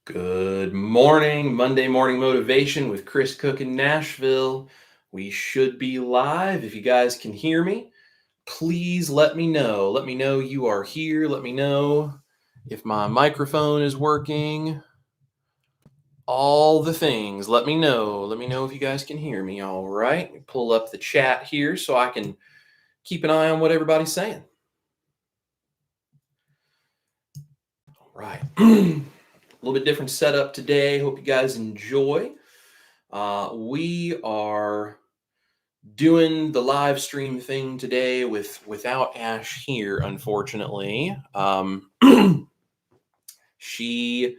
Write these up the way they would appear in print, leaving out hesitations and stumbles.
Good morning, Monday morning motivation with Chris Cooking Nashville. We should be live. If you guys can hear me, please let me know. Let me know you are here. Let me know if my microphone is working. All the things. Let me know. Let me know if you guys can hear me. All right. Pull up the chat here so I can keep an eye on what everybody's saying. All right. A little bit different setup today. Hope you guys enjoy. We are doing the live stream thing today without Ash here, unfortunately. She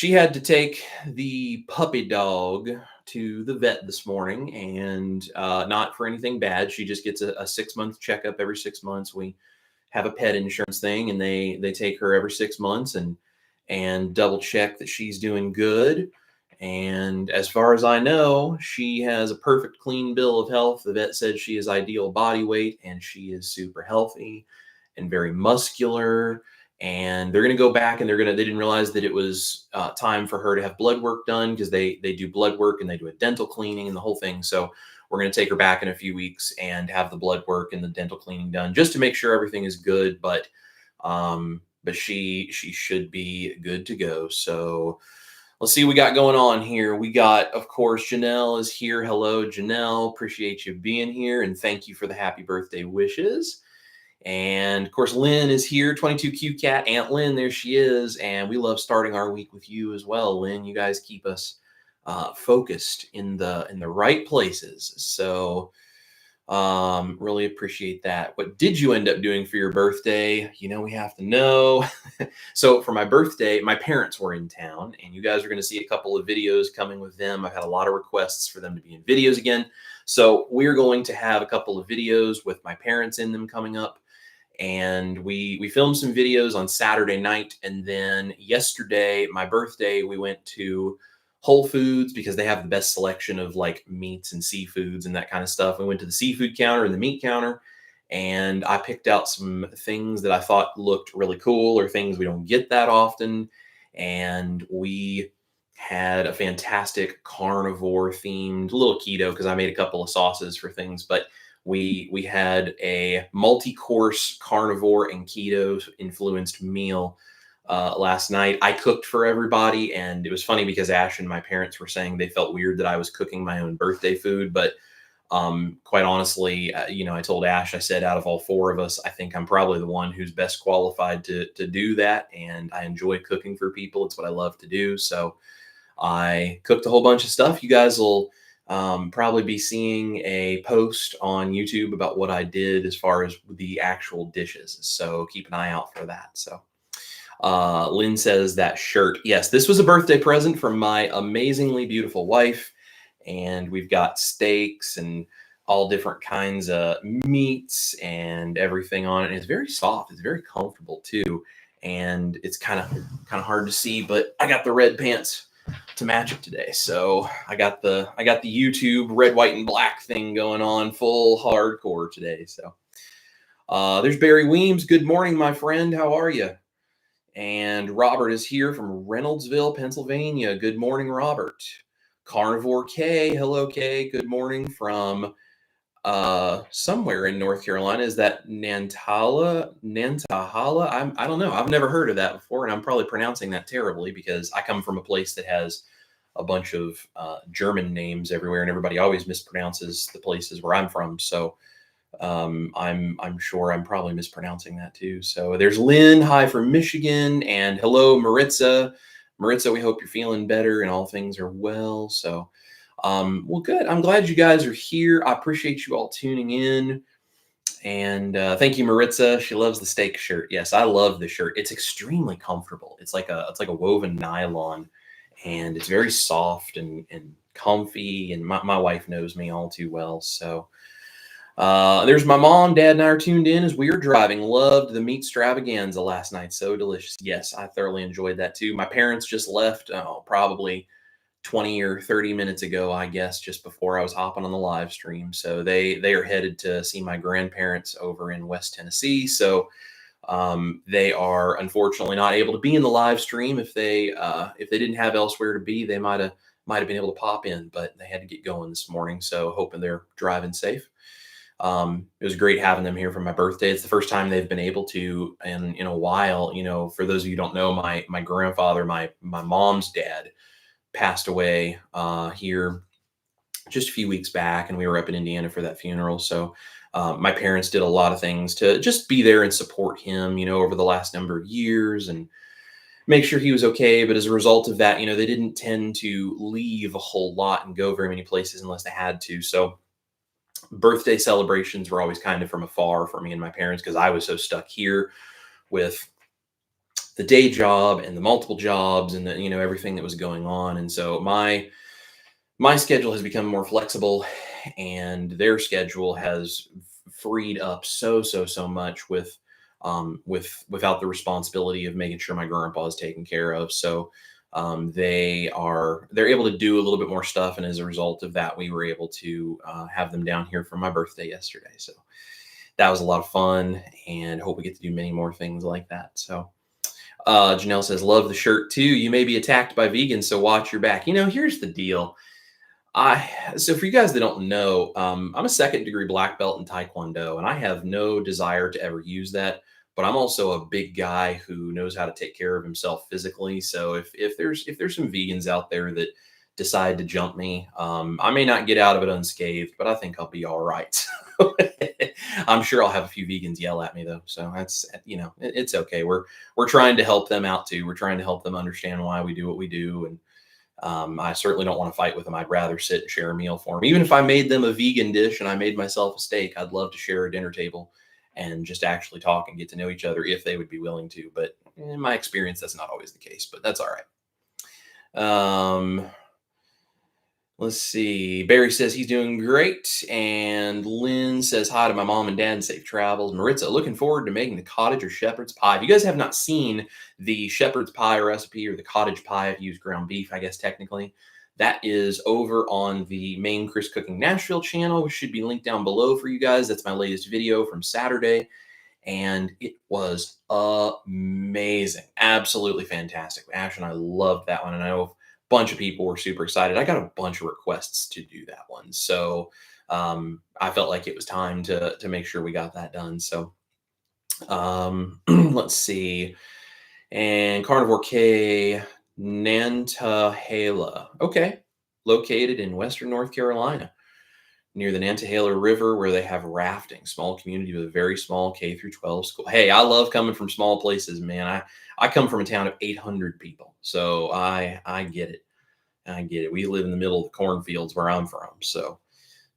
had to take the puppy dog to the vet this morning, and not for anything bad. She just gets a 6-month checkup every 6 months. We have a pet insurance thing, and they take her every 6 months and double check that she's doing good. And as far as I know, she has a perfect clean bill of health. The vet said she is ideal body weight and she is super healthy and very muscular. And they're going to go back and they didn't realize that it was time for her to have blood work done, because they do blood work and they do a dental cleaning and the whole thing. So we're going to take her back in a few weeks and have the blood work and the dental cleaning done just to make sure everything is good. But she should be good to go. So let's see what we got going on here. We got, of course, Janelle is here. Hello, Janelle. Appreciate you being here, and thank you for the happy birthday wishes. And of course, Lynn is here, 22Q Cat, Aunt Lynn, there she is. And we love starting our week with you as well, Lynn. You guys keep us focused in the right places. So really appreciate that. What did you end up doing for your birthday? We have to know. So for my birthday, my parents were in town, and you guys are going to see a couple of videos coming with them. I've had a lot of requests for them to be in videos again. So we're going to have a couple of videos with my parents in them coming up. And we filmed some videos on Saturday night. And then yesterday, my birthday, we went to Whole Foods because they have the best selection of like meats and seafoods and that kind of stuff. We went to the seafood counter and the meat counter, and I picked out some things that I thought looked really cool, or things we don't get that often. And we had a fantastic carnivore themed, little keto, because I made a couple of sauces for things, but we had a multi-course carnivore and keto influenced meal last night. I cooked for everybody, and it was funny because Ash and my parents were saying they felt weird that I was cooking my own birthday food. But quite honestly, I told Ash, I said, out of all four of us, I think I'm probably the one who's best qualified to do that. And I enjoy cooking for people. It's what I love to do. So I cooked a whole bunch of stuff. You guys will probably be seeing a post on YouTube about what I did as far as the actual dishes. So keep an eye out for that. So Lynn says that shirt. Yes, this was a birthday present from my amazingly beautiful wife. And we've got steaks and all different kinds of meats and everything on it. And it's very soft. It's very comfortable too. And it's kind of hard to see, but I got the red pants to match it today. So I got the YouTube red, white, and black thing going on full hardcore today. So there's Barry Weems. Good morning, my friend. How are you? And Robert is here from Reynoldsville, Pennsylvania. Good morning, Robert. Carnivore K. Hello, K. Good morning from somewhere in North Carolina. Is that Nantahala? I don't know. I've never heard of that before, and I'm probably pronouncing that terribly because I come from a place that has a bunch of German names everywhere, and everybody always mispronounces the places where I'm from. So I'm sure I'm probably mispronouncing that too. So there's Lynn, hi from Michigan, and hello, Maritza. Maritza, we hope you're feeling better and all things are well. So, well, good. I'm glad you guys are here. I appreciate you all tuning in. And thank you, Maritza. She loves the steak shirt. Yes, I love the shirt. It's extremely comfortable. It's like a woven nylon, and it's very soft and comfy. And my wife knows me all too well. So there's my mom. Dad and I are tuned in as we are driving. Loved the meat extravaganza last night. So delicious. Yes, I thoroughly enjoyed that too. My parents just left probably 20 or 30 minutes ago, I guess, just before I was hopping on the live stream. So they are headed to see my grandparents over in West Tennessee. So They are unfortunately not able to be in the live stream. If they didn't have elsewhere to be, they might have been able to pop in, but they had to get going this morning. So hoping they're driving safe. It was great having them here for my birthday. It's the first time they've been able to in a while. For those of you who don't know, my grandfather, my mom's dad, passed away here just a few weeks back, and we were up in Indiana for that funeral. So my parents did a lot of things to just be there and support him, over the last number of years and make sure he was okay. But as a result of that, they didn't tend to leave a whole lot and go very many places unless they had to. So birthday celebrations were always kind of from afar for me and my parents because I was so stuck here with the day job and the multiple jobs and everything that was going on. And so my schedule has become more flexible, and their schedule has freed up so much without the responsibility of making sure my grandpa is taken care of. So they're able to do a little bit more stuff, and as a result of that, we were able to have them down here for my birthday yesterday. So that was a lot of fun, and hope we get to do many more things like that. So Janelle says, love the shirt too. You may be attacked by vegans, so watch your back. Here's the deal. So for you guys that don't know, I'm a second-degree black belt in Taekwondo, and I have no desire to ever use that. But I'm also a big guy who knows how to take care of himself physically. So if there's some vegans out there that decide to jump me, I may not get out of it unscathed, but I think I'll be all right. I'm sure I'll have a few vegans yell at me though. So that's, it's okay. We're trying to help them out too. We're trying to help them understand why we do what we do. And I certainly don't want to fight with them. I'd rather sit and share a meal for them. Even if I made them a vegan dish and I made myself a steak, I'd love to share a dinner table and just actually talk and get to know each other if they would be willing to. But in my experience, that's not always the case, but that's all right. Let's see. Barry says he's doing great. And Lynn says hi to my mom and dad and safe travels. Maritza, looking forward to making the cottage or shepherd's pie. If you guys have not seen the shepherd's pie recipe or the cottage pie, if you use ground beef, I guess technically, that is over on the main Chris Cooking Nashville channel, which should be linked down below for you guys. That's my latest video from Saturday. And it was amazing. Absolutely fantastic. Ash and I loved that one. And I know bunch of people were super excited. I got a bunch of requests to do that one. So I felt like it was time to make sure we got that done. So let's see. And Carnivore K, Nantahala. Okay. Located in Western North Carolina near the Nantahala River, where they have rafting. Small community with a very small K through 12 school. Hey, I love coming from small places, man. I come from a town of 800 people, so I get it. I get it. We live in the middle of the cornfields where I'm from, so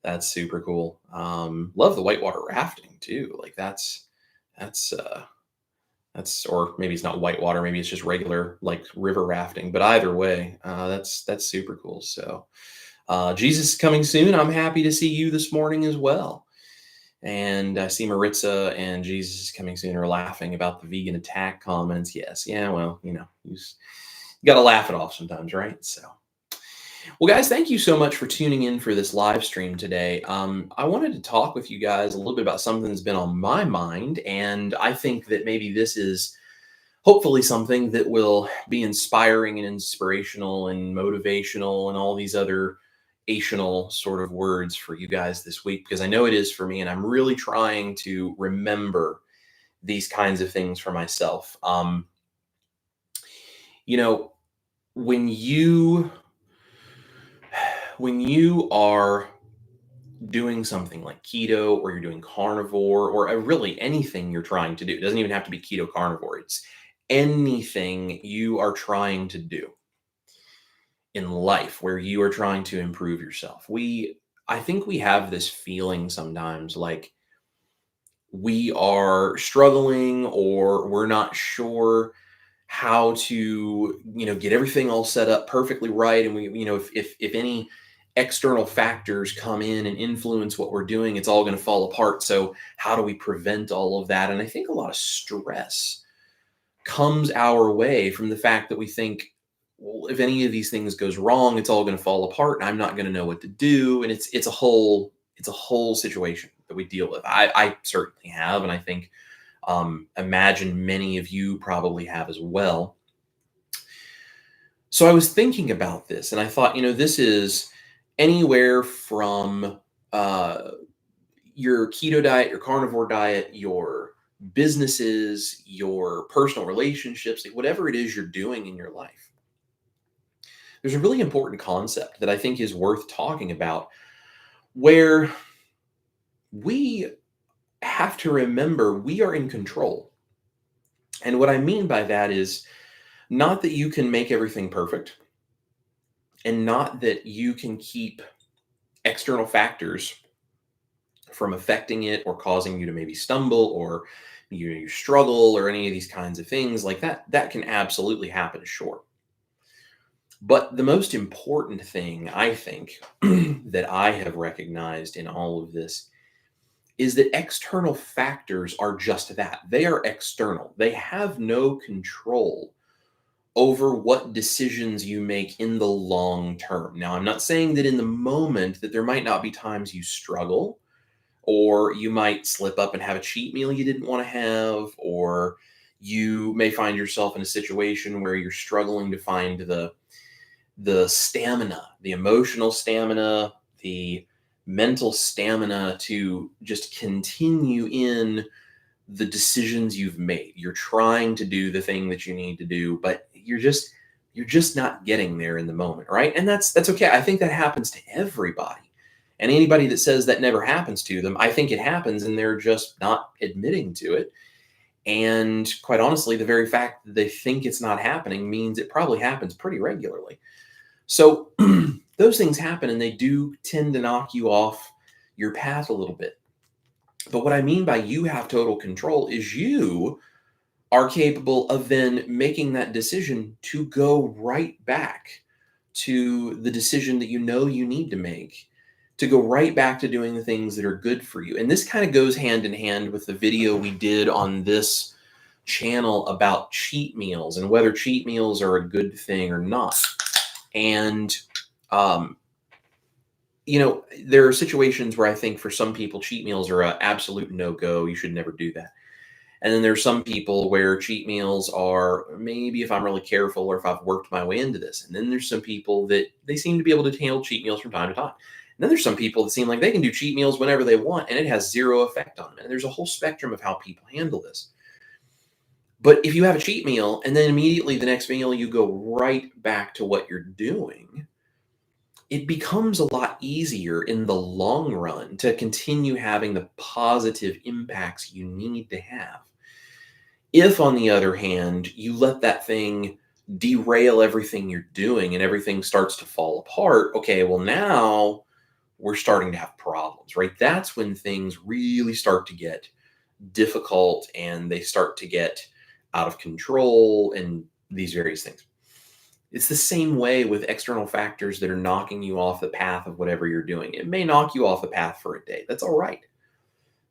that's super cool. Love the whitewater rafting too. Like that's or maybe it's not whitewater, maybe it's just regular like river rafting. But either way, that's super cool. So Jesus is coming soon. I'm happy to see you this morning as well. And I see Maritza and Jesus is coming soon are laughing about the vegan attack comments. Yes. Yeah. Well, you got to laugh it off sometimes, right? So, well, guys, thank you so much for tuning in for this live stream today. I wanted to talk with you guys a little bit about something that's been on my mind. And I think that maybe this is hopefully something that will be inspiring and inspirational and motivational and all these other ational sort of words for you guys this week, because I know it is for me, and I'm really trying to remember these kinds of things for myself. When you are doing something like keto, or you're doing carnivore, or really anything you're trying to do, it doesn't even have to be keto carnivore, it's anything you are trying to do in life where you are trying to improve yourself. I think we have this feeling sometimes like we are struggling, or we're not sure how to, get everything all set up perfectly right. And if any external factors come in and influence what we're doing, it's all going to fall apart. So how do we prevent all of that? And I think a lot of stress comes our way from the fact that we think, well, if any of these things goes wrong, it's all going to fall apart and I'm not going to know what to do. And it's a whole situation that we deal with. I certainly have. And I think Imagine many of you probably have as well. So I was thinking about this and I thought, this is anywhere from uh, your keto diet, your carnivore diet, your businesses, your personal relationships, like whatever it is you're doing in your life. There's a really important concept that I think is worth talking about where we have to remember we are in control. And what I mean by that is not that you can make everything perfect and not that you can keep external factors from affecting it or causing you to maybe stumble or you struggle or any of these kinds of things like that can absolutely happen, sure. But the most important thing I think that I have recognized in all of this is that external factors are just that. They are external. They have no control over what decisions you make in the long term. Now, I'm not saying that in the moment that there might not be times you struggle or you might slip up and have a cheat meal you didn't want to have, or you may find yourself in a situation where you're struggling to find the stamina, the emotional stamina, the mental stamina to just continue in the decisions you've made. You're trying to do the thing that you need to do, but you're just not getting there in the moment, right? And that's okay. I think that happens to everybody. And anybody that says that never happens to them, I think it happens and they're just not admitting to it. And quite honestly, the very fact that they think it's not happening means it probably happens pretty regularly. So those things happen and they do tend to knock you off your path a little bit. But what I mean by you have total control is you are capable of then making that decision to go right back to the decision that you know you need to make, to go right back to doing the things that are good for you. And this kind of goes hand in hand with the video we did on this channel about cheat meals and whether cheat meals are a good thing or not. And, there are situations where I think for some people, cheat meals are an absolute no-go. You should never do that. And then there's some people where cheat meals are maybe if I'm really careful or if I've worked my way into this. And then there's some people that they seem to be able to handle cheat meals from time to time. And then there's some people that seem like they can do cheat meals whenever they want and it has zero effect on them. And there's a whole spectrum of how people handle this. But if you have a cheat meal and then immediately the next meal you go right back to what you're doing, it becomes a lot easier in the long run to continue having the positive impacts you need to have. If, on the other hand, you let that thing derail everything you're doing and everything starts to fall apart, okay, well, now we're starting to have problems, right? That's when things really start to get difficult and they start to get out of control and these various things. It's the same way with external factors that are knocking you off the path of whatever you're doing. It may knock you off the path for a day. That's all right.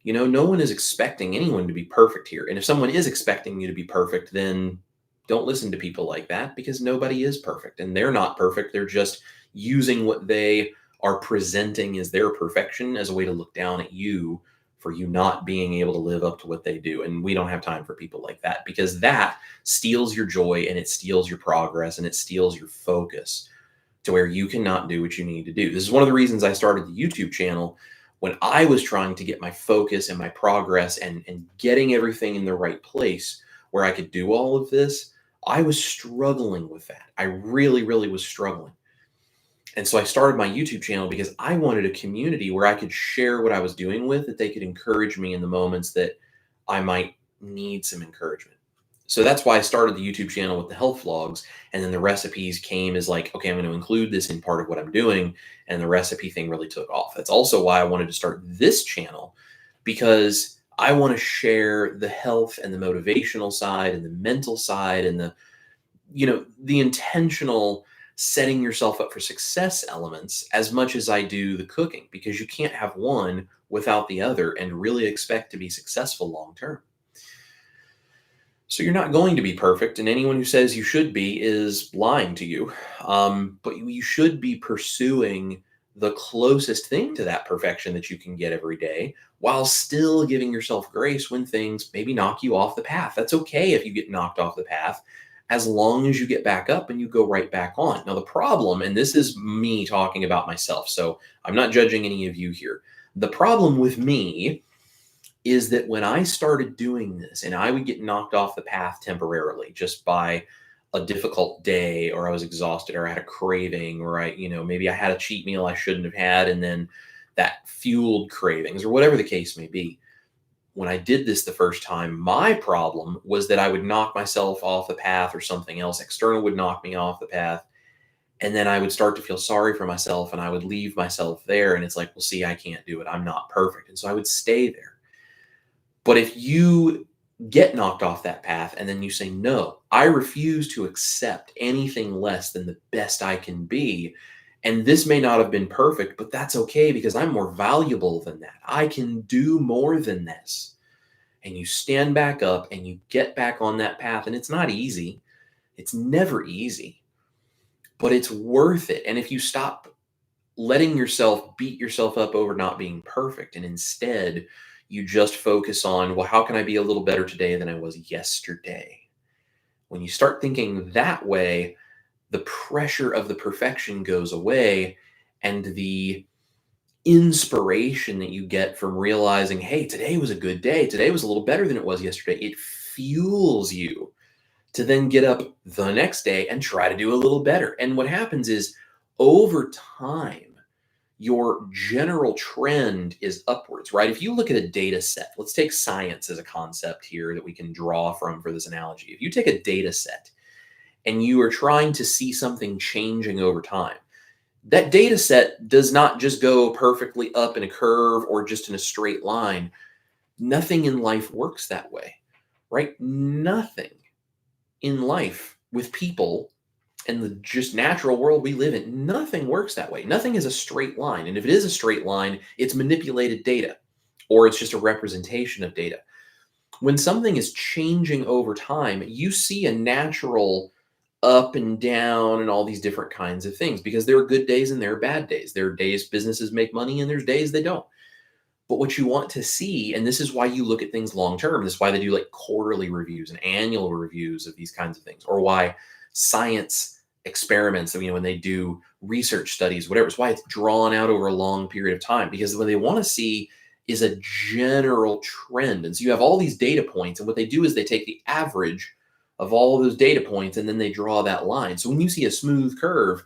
No one is expecting anyone to be perfect here. And if someone is expecting you to be perfect, then don't listen to people like that because nobody is perfect and they're not perfect. They're just using what they are presenting as their perfection as a way to look down at you for you not being able to live up to what they do. And we don't have time for people like that because that steals your joy and it steals your progress and it steals your focus to where you cannot do what you need to do. This is one of the reasons I started the YouTube channel. When I was trying to get my focus and my progress and getting everything in the right place where I could do all of this, I was struggling with that. I really, really was struggling. And so I started my YouTube channel because I wanted a community where I could share what I was doing with, that they could encourage me in the moments that I might need some encouragement. So that's why I started the YouTube channel with the health vlogs. And then the recipes came as like, okay, I'm going to include this in part of what I'm doing. And the recipe thing really took off. That's also why I wanted to start this channel, because I want to share the health and the motivational side and the mental side and the intentional setting yourself up for success elements as much as I do the cooking, because you can't have one without the other and really expect to be successful long term. So you're not going to be perfect, and anyone who says you should be is lying to you. But you should be pursuing the closest thing to that perfection that you can get every day, while still giving yourself grace when things maybe knock you off the path. That's okay if you get knocked off the path, as long as you get back up and you go right back on. Now, the problem, and this is me talking about myself, so I'm not judging any of you here. The problem with me is that when I started doing this and I would get knocked off the path temporarily just by a difficult day, or I was exhausted, or I had a craving, or maybe I had a cheat meal I shouldn't have had, and then that fueled cravings, or whatever the case may be. When I did this the first time, my problem was that I would knock myself off the path, or something else external would knock me off the path. And then I would start to feel sorry for myself, and I would leave myself there. And it's like, well, see, I can't do it. I'm not perfect. And so I would stay there. But if you get knocked off that path and then you say, no, I refuse to accept anything less than the best I can be. And this may not have been perfect, but that's okay, because I'm more valuable than that. I can do more than this. And you stand back up and you get back on that path. And it's not easy. It's never easy, but it's worth it. And if you stop letting yourself beat yourself up over not being perfect, and instead you just focus on, well, how can I be a little better today than I was yesterday? When you start thinking that way, the pressure of the perfection goes away, and the inspiration that you get from realizing, hey, today was a good day, today was a little better than it was yesterday, it fuels you to then get up the next day and try to do a little better. And what happens is, over time, your general trend is upwards, right? If you look at a data set, let's take science as a concept here that we can draw from for this analogy. If you take a data set and you are trying to see something changing over time, that data set does not just go perfectly up in a curve or just in a straight line. Nothing in life works that way, right? Nothing in life with people and the just natural world we live in, nothing works that way. Nothing is a straight line. And if it is a straight line, it's manipulated data, or it's just a representation of data. When something is changing over time, you see a natural up and down and all these different kinds of things, because there are good days and there are bad days. There are days businesses make money and there's days they don't. But what you want to see, and this is why you look at things long term, this is why they do like quarterly reviews and annual reviews of these kinds of things, or why science experiments, when they do research studies, whatever, it's why it's drawn out over a long period of time, because what they want to see is a general trend. And so you have all these data points, and what they do is they take the average of all of those data points and then they draw that line. So when you see a smooth curve,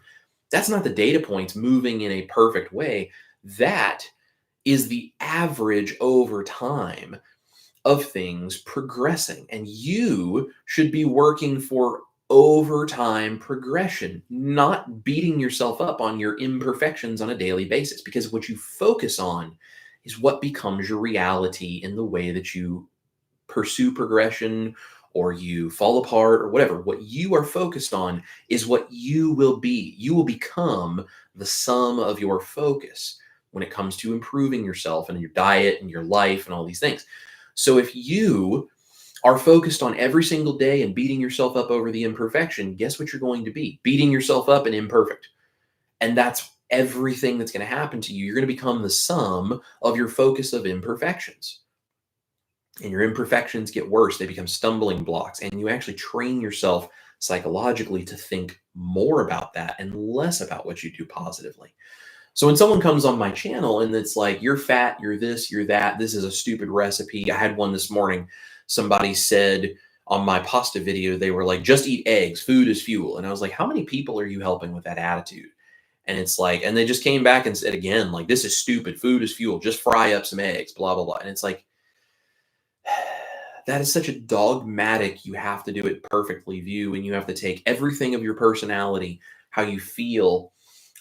that's not the data points moving in a perfect way. That is the average over time of things progressing. And you should be working for over time progression, not beating yourself up on your imperfections on a daily basis, because what you focus on is what becomes your reality in the way that you pursue progression, or you fall apart, or whatever. What you are focused on is what you will be. You will become the sum of your focus when it comes to improving yourself and your diet and your life and all these things. So if you are focused on every single day and beating yourself up over the imperfection, guess what you're going to be? Beating yourself up and imperfect. And that's everything that's going to happen to you. You're going to become the sum of your focus of imperfections. And your imperfections get worse. They become stumbling blocks. And you actually train yourself psychologically to think more about that and less about what you do positively. So when someone comes on my channel and it's like, you're fat, you're this, you're that, this is a stupid recipe. I had one this morning. Somebody said on my pasta video, they were like, just eat eggs, food is fuel. And I was like, how many people are you helping with that attitude? And it's like, and they just came back and said again, like, this is stupid, food is fuel, just fry up some eggs, blah, blah, blah. And it's like, that is such a dogmatic, you have to do it perfectly view, and you have to take everything of your personality, how you feel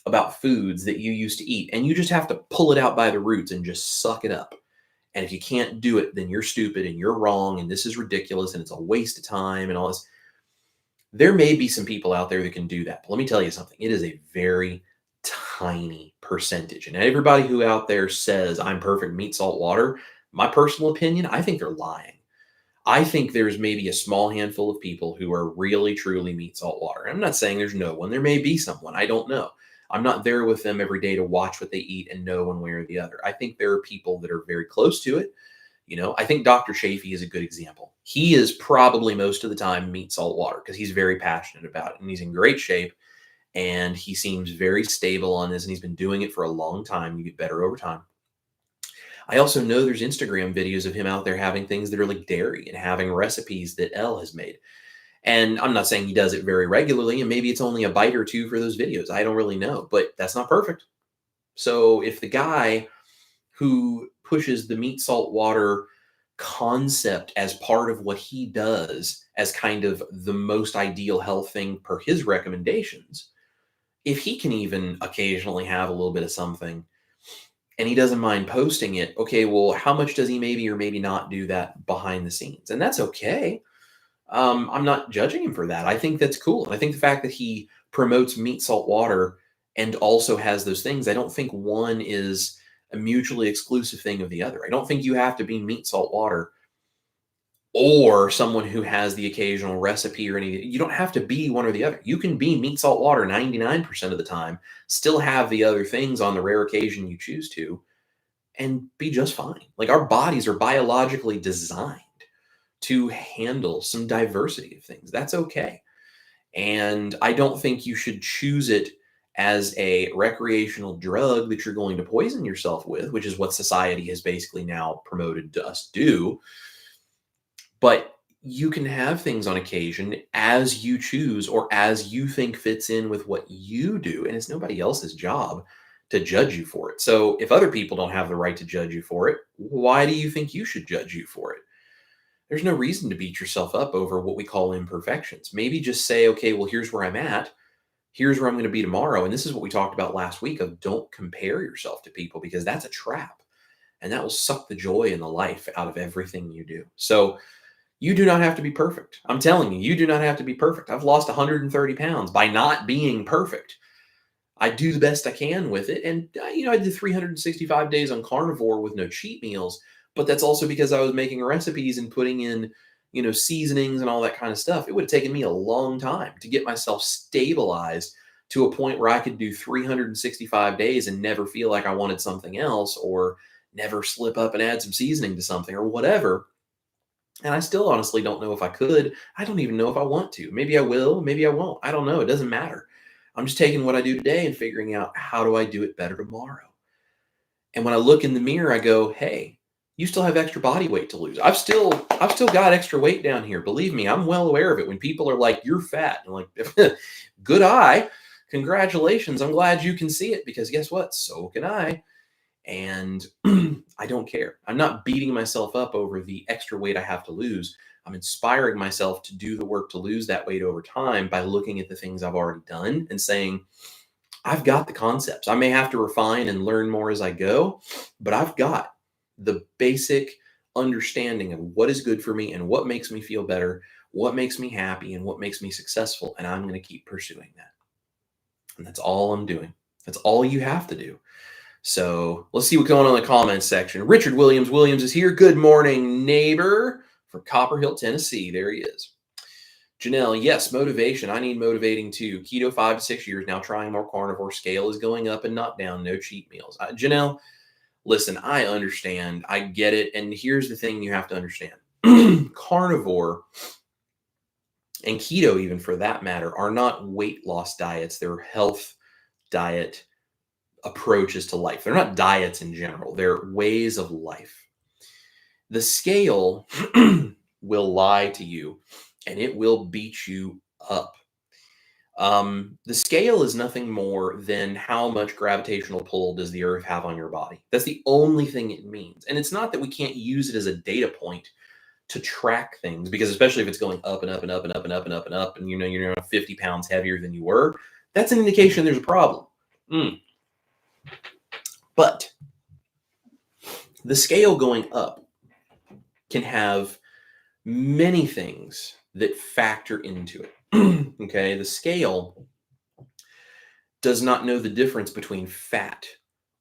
about foods that you used to eat, and you just have to pull it out by the roots and just suck it up. And if you can't do it, then you're stupid and you're wrong and this is ridiculous and it's a waste of time and all this. There may be some people out there that can do that. But let me tell you something. It is a very tiny percentage. And everybody who out there says I'm perfect, meat, salt, water, my personal opinion, I think they're lying. I think there's maybe a small handful of people who are really, truly meat, salt, water. I'm not saying there's no one. There may be someone. I don't know. I'm not there with them every day to watch what they eat and know one way or the other. I think there are people that are very close to it. I think Dr. Chafee is a good example. He is probably most of the time meat, salt, water because he's very passionate about it and he's in great shape and he seems very stable on this and he's been doing it for a long time. You get better over time. I also know there's Instagram videos of him out there having things that are like dairy and having recipes that Elle has made. And I'm not saying he does it very regularly, and maybe it's only a bite or two for those videos. I don't really know, but that's not perfect. So if the guy who pushes the meat, salt, water concept as part of what he does as kind of the most ideal health thing per his recommendations, if he can even occasionally have a little bit of something and he doesn't mind posting it, okay, well, how much does he maybe or maybe not do that behind the scenes? And that's okay. I'm not judging him for that. I think that's cool. And I think the fact that he promotes meat, salt, water and also has those things, I don't think one is a mutually exclusive thing of the other. I don't think you have to be meat, salt, water or someone who has the occasional recipe or anything. You don't have to be one or the other. You can be meat, salt, water 99% of the time, still have the other things on the rare occasion you choose to, and be just fine. Like our bodies are biologically designed to handle some diversity of things. That's okay. And I don't think you should choose it as a recreational drug that you're going to poison yourself with, which is what society has basically now promoted to us do. But you can have things on occasion as you choose or as you think fits in with what you do. And it's nobody else's job to judge you for it. So if other people don't have the right to judge you for it, why do you think you should judge you for it? There's no reason to beat yourself up over what we call imperfections. Maybe just say, okay, well, here's where I'm at. Here's where I'm going to be tomorrow. And this is what we talked about last week of don't compare yourself to people because that's a trap. And that will suck the joy and the life out of everything you do. So you do not have to be perfect. I'm telling you, you do not have to be perfect. I've lost 130 pounds by not being perfect. I do the best I can with it. And, I did 365 days on carnivore with no cheat meals. But that's also because I was making recipes and putting in, seasonings and all that kind of stuff. It would have taken me a long time to get myself stabilized to a point where I could do 365 days and never feel like I wanted something else or never slip up and add some seasoning to something or whatever. And I still honestly don't know if I could. I don't even know if I want to. Maybe I will, maybe I won't. I don't know. It doesn't matter. I'm just taking what I do today and figuring out how do I do it better tomorrow. And when I look in the mirror, I go, hey, you still have extra body weight to lose. I've still got extra weight down here. Believe me, I'm well aware of it. When people are like, you're fat, I'm like, good eye. Congratulations. I'm glad you can see it because guess what? So can I. And I don't care. I'm not beating myself up over the extra weight I have to lose. I'm inspiring myself to do the work to lose that weight over time by looking at the things I've already done and saying, I've got the concepts. I may have to refine and learn more as I go, but I've got the basic understanding of what is good for me and what makes me feel better, what makes me happy, and what makes me successful. And I'm going to keep pursuing that. And that's all I'm doing. That's all you have to do. So let's see what's going on in the comments section. Richard Williams is here. Good morning, neighbor, from Copper Hill, Tennessee. There he is. Janelle, yes, motivation. I need motivating too. Keto 5 to 6 years now, trying more carnivore. Scale is going up and not down. No cheat meals. Janelle, listen, I understand. I get it. And here's the thing you have to understand. Carnivore and keto, even for that matter, are not weight loss diets. They're health diet approaches to life. They're not diets in general. They're ways of life. The scale will lie to you and it will beat you up. The scale is nothing more than how much gravitational pull does the earth have on your body. That's the only thing it means. And it's not that we can't use it as a data point to track things, because especially if it's going up and up and up and up and up and up and up, and you're 50 pounds heavier than you were, that's an indication there's a problem. But the scale going up can have many things that factor into it. Okay, the scale does not know the difference between fat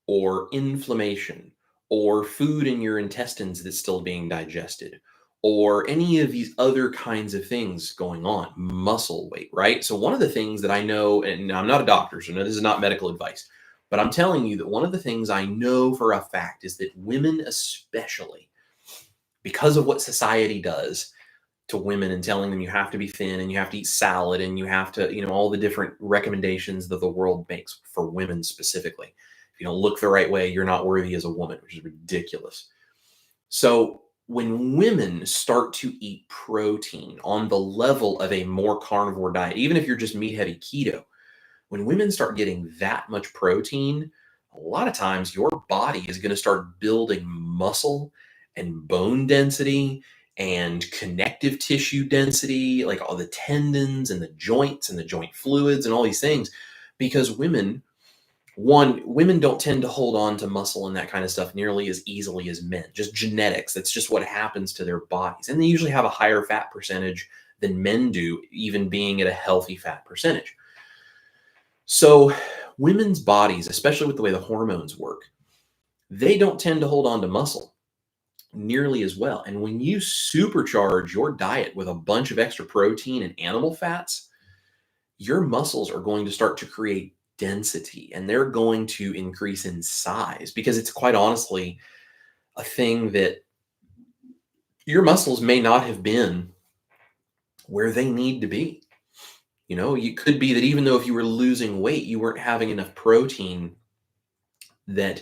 or inflammation or food in your intestines that's still being digested or any of these other kinds of things going on, muscle weight, right? So one of the things that I know, and I'm not a doctor, so no, this is not medical advice, but I'm telling you that one of the things I know for a fact is that women especially, because of what society does to women and telling them you have to be thin and you have to eat salad and you have to, all the different recommendations that the world makes for women specifically. If you don't look the right way, you're not worthy as a woman, which is ridiculous. So when women start to eat protein on the level of a more carnivore diet, even if you're just meat heavy keto, when women start getting that much protein, a lot of times your body is going to start building muscle and bone density and connective tissue density, like all the tendons and the joints and the joint fluids and all these things, because women don't tend to hold on to muscle and that kind of stuff nearly as easily as men. Just genetics. That's just what happens to their bodies. And they usually have a higher fat percentage than men do, even being at a healthy fat percentage. So women's bodies, especially with the way the hormones work, they don't tend to hold on to muscle nearly as well. And when you supercharge your diet with a bunch of extra protein and animal fats, your muscles are going to start to create density and they're going to increase in size, because it's quite honestly a thing that your muscles may not have been where they need to be. It could be that even though if you were losing weight, you weren't having enough protein, that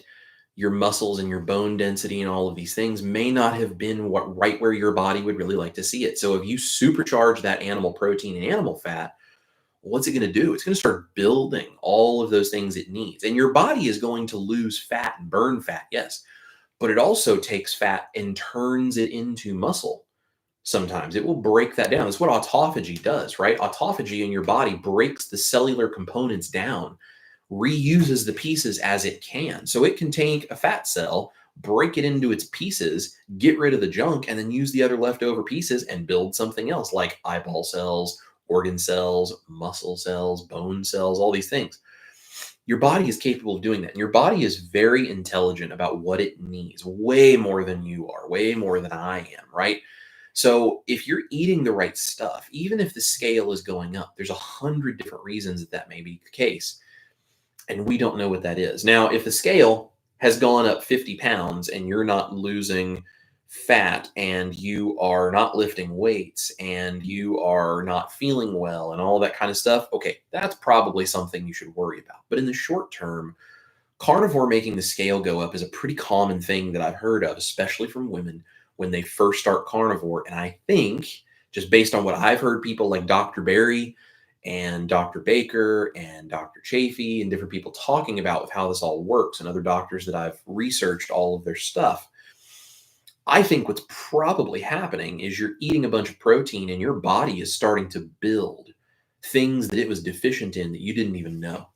your muscles and your bone density and all of these things may not have been right where your body would really like to see it. So if you supercharge that animal protein and animal fat, what's it going to do? It's going to start building all of those things it needs. And your body is going to lose fat and burn fat, yes, but it also takes fat and turns it into muscle. Sometimes it will break that down. That's what autophagy does, right? Autophagy in your body breaks the cellular components down, reuses the pieces as it can. So it can take a fat cell, break it into its pieces, get rid of the junk, and then use the other leftover pieces and build something else like eyeball cells, organ cells, muscle cells, bone cells, all these things. Your body is capable of doing that. And your body is very intelligent about what it needs, way more than you are, way more than I am, right? So if you're eating the right stuff, even if the scale is going up, there's 100 different reasons that may be the case. And we don't know what that is. Now, if the scale has gone up 50 pounds and you're not losing fat and you are not lifting weights and you are not feeling well and all that kind of stuff, okay, that's probably something you should worry about. But in the short term, carnivore making the scale go up is a pretty common thing that I've heard of, especially from women when they first start carnivore. And I think, just based on what I've heard people like Dr. Berry and Dr. Baker and Dr. Chafee and different people talking about with how this all works, and other doctors that I've researched all of their stuff, I think what's probably happening is you're eating a bunch of protein and your body is starting to build things that it was deficient in that you didn't even know.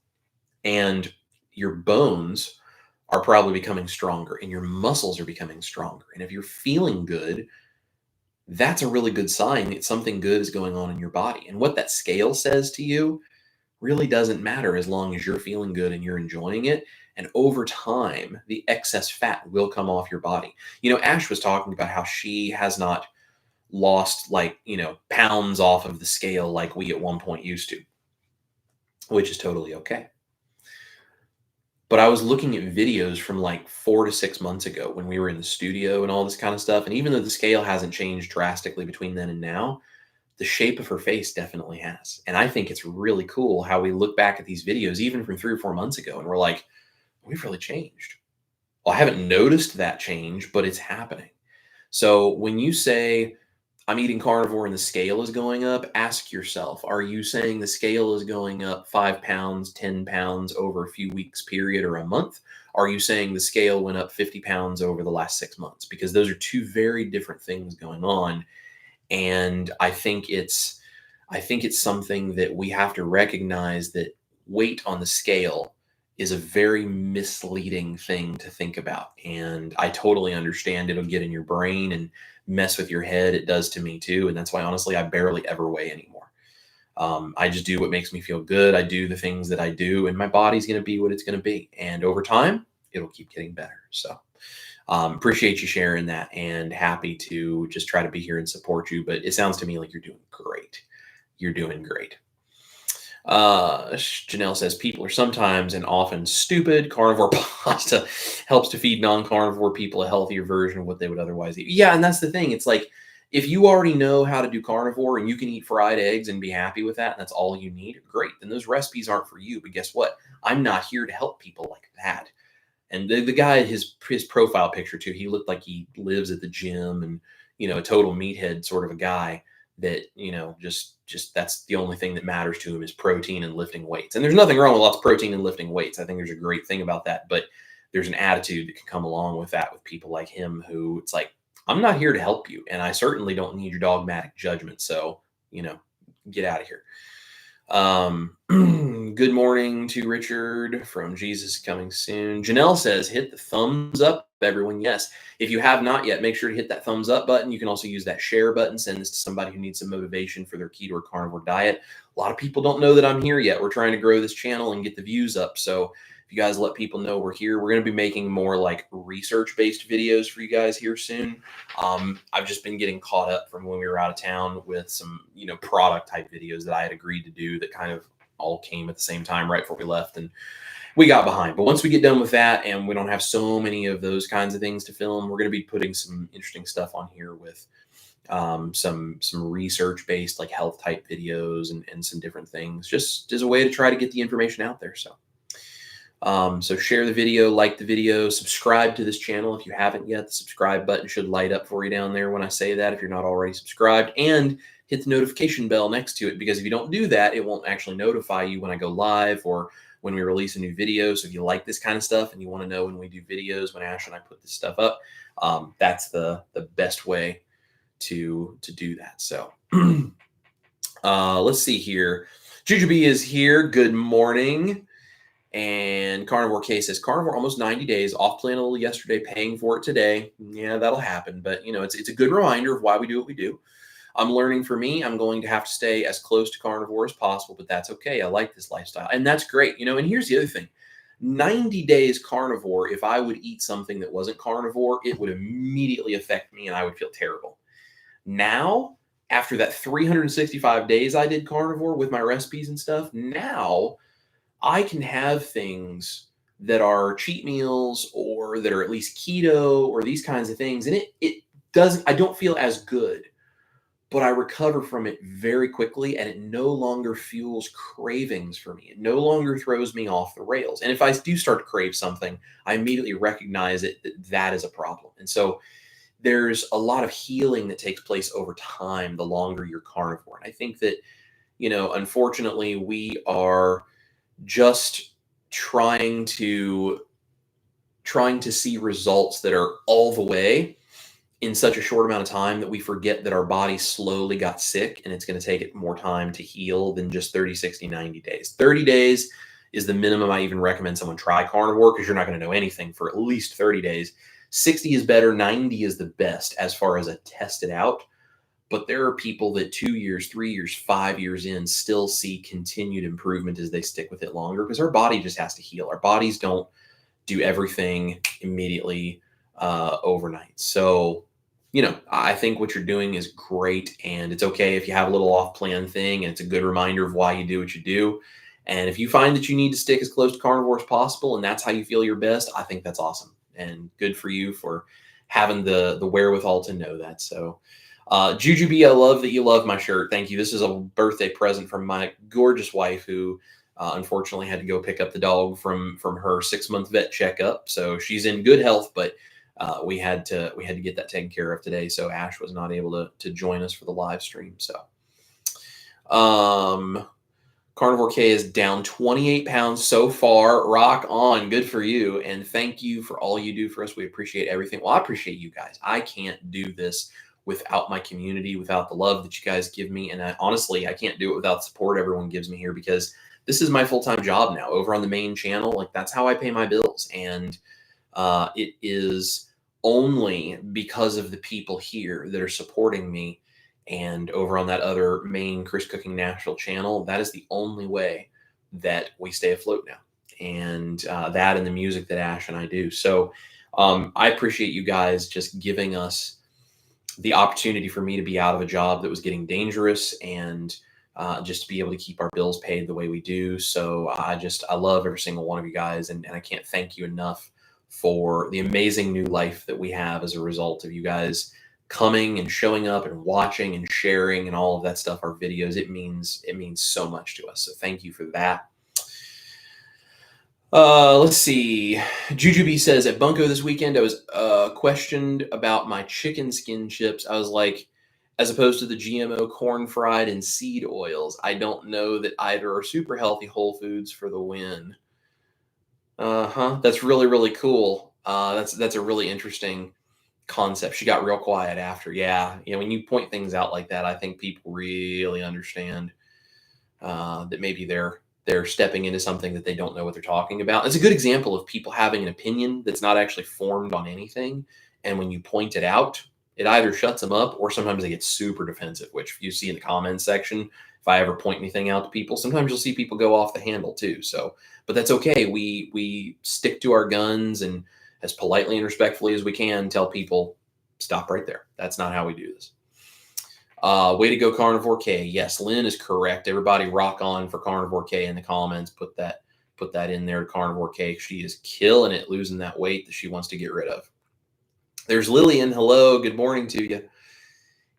And your bones are probably becoming stronger and your muscles are becoming stronger. And if you're feeling good, that's a really good sign that something good is going on in your body. And what that scale says to you really doesn't matter as long as you're feeling good and you're enjoying it. And over time, the excess fat will come off your body. Ash was talking about how she has not lost pounds off of the scale like we at one point used to, which is totally okay. But I was looking at videos from like 4 to 6 months ago when we were in the studio and all this kind of stuff. And even though the scale hasn't changed drastically between then and now, the shape of her face definitely has. And I think it's really cool how we look back at these videos, even from 3 or 4 months ago, and we're like, we've really changed. Well, I haven't noticed that change, but it's happening. So when you say, I'm eating carnivore and the scale is going up, ask yourself, are you saying the scale is going up 5 pounds, 10 pounds over a few weeks period or a month? Are you saying the scale went up 50 pounds over the last 6 months? Because those are two very different things going on. And I think it's something that we have to recognize, that weight on the scale is a very misleading thing to think about. And I totally understand it'll get in your brain and mess with your head. It does to me too. And that's why, honestly, I barely ever weigh anymore. I just do what makes me feel good. I do the things that I do, and my body's going to be what it's going to be. And over time, it'll keep getting better. So Appreciate you sharing that, and happy to just try to be here and support you. But it sounds to me like you're doing great. You're doing great. Janelle says people are sometimes and often stupid. Carnivore pasta helps to feed non-carnivore people a healthier version of what they would otherwise eat. Yeah, and that's the thing. It's like if you already know how to do carnivore and you can eat fried eggs and be happy with that, and that's all you need, great. Then those recipes aren't for you. But guess what? I'm not here to help people like that. And the guy, his profile picture too, he looked like he lives at the gym and, a total meathead sort of a guy that, just that's the only thing that matters to him is protein and lifting weights. And there's nothing wrong with lots of protein and lifting weights. I think there's a great thing about that, but there's an attitude that can come along with that with people like him who it's like, I'm not here to help you. And I certainly don't need your dogmatic judgment. So, get out of here. Good morning to Richard from Jesus Coming Soon. Janelle says, hit the thumbs up, everyone. Yes. If you have not yet, make sure to hit that thumbs up button. You can also use that share button. Send this to somebody who needs some motivation for their keto or carnivore diet. A lot of people don't know that I'm here yet. We're trying to grow this channel and get the views up. So if you guys let people know we're here, we're going to be making more like research-based videos for you guys here soon. I've just been getting caught up from when we were out of town with some, product type videos that I had agreed to do that kind of all came at the same time right before we left, and we got behind. But once we get done with that and we don't have so many of those kinds of things to film, we're going to be putting some interesting stuff on here with some research-based like health type videos and some different things, just as a way to try to get the information out there. So share the video, like the video, subscribe to this channel if you haven't yet. The subscribe button should light up for you down there when I say that if you're not already subscribed, and hit the notification bell next to it, because if you don't do that, it won't actually notify you when I go live or when we release a new video. So if you like this kind of stuff and you want to know when we do videos, when Ash and I put this stuff up, that's the best way to do that. So let's see here. Jujubee is here. Good morning. And Carnivore K says, Carnivore almost 90 days, off plan a little yesterday, paying for it today. Yeah, that'll happen. But, it's a good reminder of why we do what we do. I'm learning for me, I'm going to have to stay as close to carnivore as possible, but that's okay. I like this lifestyle. And that's great. And here's the other thing. 90 days carnivore, if I would eat something that wasn't carnivore, it would immediately affect me and I would feel terrible. Now, after that 365 days I did carnivore with my recipes and stuff, now I can have things that are cheat meals or that are at least keto or these kinds of things. And it doesn't, I don't feel as good, but I recover from it very quickly and it no longer fuels cravings for me. It no longer throws me off the rails. And if I do start to crave something, I immediately recognize that is a problem. And so there's a lot of healing that takes place over time the longer you're carnivore. And I think that, unfortunately, we are just trying to see results that are all the way in such a short amount of time that we forget that our body slowly got sick and it's going to take it more time to heal than just 30, 60, 90 days. 30 days is the minimum I even recommend someone try carnivore, because you're not going to know anything for at least 30 days. 60 is better. 90 is the best as far as a test it out. But there are people that 2 years, 3 years, 5 years in still see continued improvement as they stick with it longer, because our body just has to heal. Our bodies don't do everything immediately overnight. So, I think what you're doing is great, and it's okay if you have a little off-plan thing, and it's a good reminder of why you do what you do. And if you find that you need to stick as close to carnivore as possible, and that's how you feel your best, I think that's awesome. And good for you for having the wherewithal to know that. So, Jujubee, I love that you love my shirt. Thank you. This is a birthday present from my gorgeous wife, who unfortunately had to go pick up the dog from her 6-month vet checkup. So she's in good health, but we had to get that taken care of today. So Ash was not able to join us for the live stream. So Carnivore K is down 28 pounds so far. Rock on. Good for you. And thank you for all you do for us. We appreciate everything. Well, I appreciate you guys. I can't do this without my community, without the love that you guys give me. And honestly, I can't do it without the support everyone gives me here, because this is my full-time job now over on the main channel. Like, that's how I pay my bills. And it is only because of the people here that are supporting me. And over on that other main Chris Cooking Nashville channel, that is the only way that we stay afloat now. And that and the music that Ash and I do. So I appreciate you guys just giving us the opportunity for me to be out of a job that was getting dangerous, and just to be able to keep our bills paid the way we do. So I love every single one of you guys, and I can't thank you enough for the amazing new life that we have as a result of you guys coming and showing up and watching and sharing and all of that stuff, our videos. It means so much to us. So thank you for that. Let's see. Jujubee says, at Bunko this weekend, I was questioned about my chicken skin chips. I was like, as opposed to the GMO corn fried and seed oils, I don't know that either are super healthy whole foods for the win. Uh-huh. That's really, really cool. That's a really interesting concept. She got real quiet after. Yeah. When you point things out like that, I think people really understand that maybe they're stepping into something that they don't know what they're talking about. It's a good example of people having an opinion that's not actually formed on anything. And when you point it out, it either shuts them up or sometimes they get super defensive, which you see in the comments section. If I ever point anything out to people, sometimes you'll see people go off the handle too. So, but that's okay. We stick to our guns and as politely and respectfully as we can tell people, stop right there. That's not how we do this. Way to go, Carnivore K. Yes, Lynn is correct. Everybody rock on for Carnivore K in the comments. Put that in there, Carnivore K. She is killing it, losing that weight that she wants to get rid of. There's Lillian. Hello, good morning to you.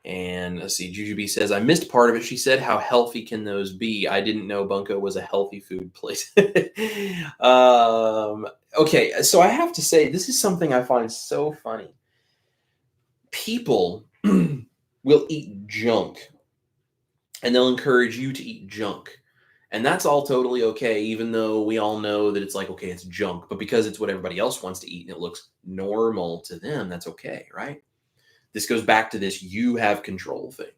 And let's see, Jujubee says, I missed part of it. She said, how healthy can those be? I didn't know Bunko was a healthy food place. Okay, so I have to say, this is something I find so funny. People will eat junk, and they'll encourage you to eat junk. And that's all totally okay, even though we all know that it's like, okay, it's junk. But because it's what everybody else wants to eat and it looks normal to them, that's okay, right? This goes back to this you have control thing.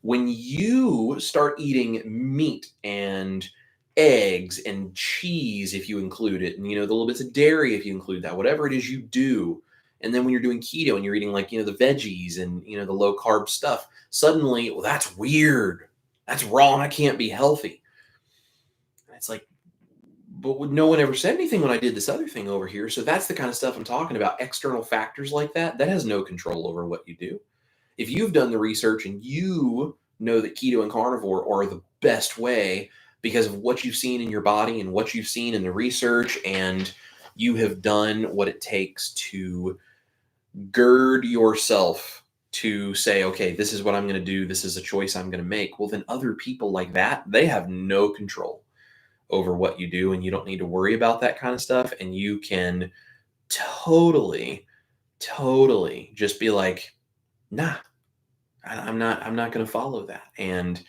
When you start eating meat and eggs and cheese, if you include it, and the little bits of dairy, if you include that, whatever it is you do, and then when you're doing keto and you're eating like the veggies and the low carb stuff, suddenly, well, that's weird, that's wrong, I can't be healthy. And it's like, but no one ever said anything when I did this other thing over here. So that's the kind of stuff I'm talking about. External factors like that has no control over what you do. If you've done the research and you know that keto and carnivore are the best way because of what you've seen in your body and what you've seen in the research, and you have done what it takes to gird yourself to say, okay, this is what I'm going to do, this is a choice I'm going to make, well, then other people like that, they have no control over what you do, and you don't need to worry about that kind of stuff. And you can totally just be like, nah, I'm not going to follow that. And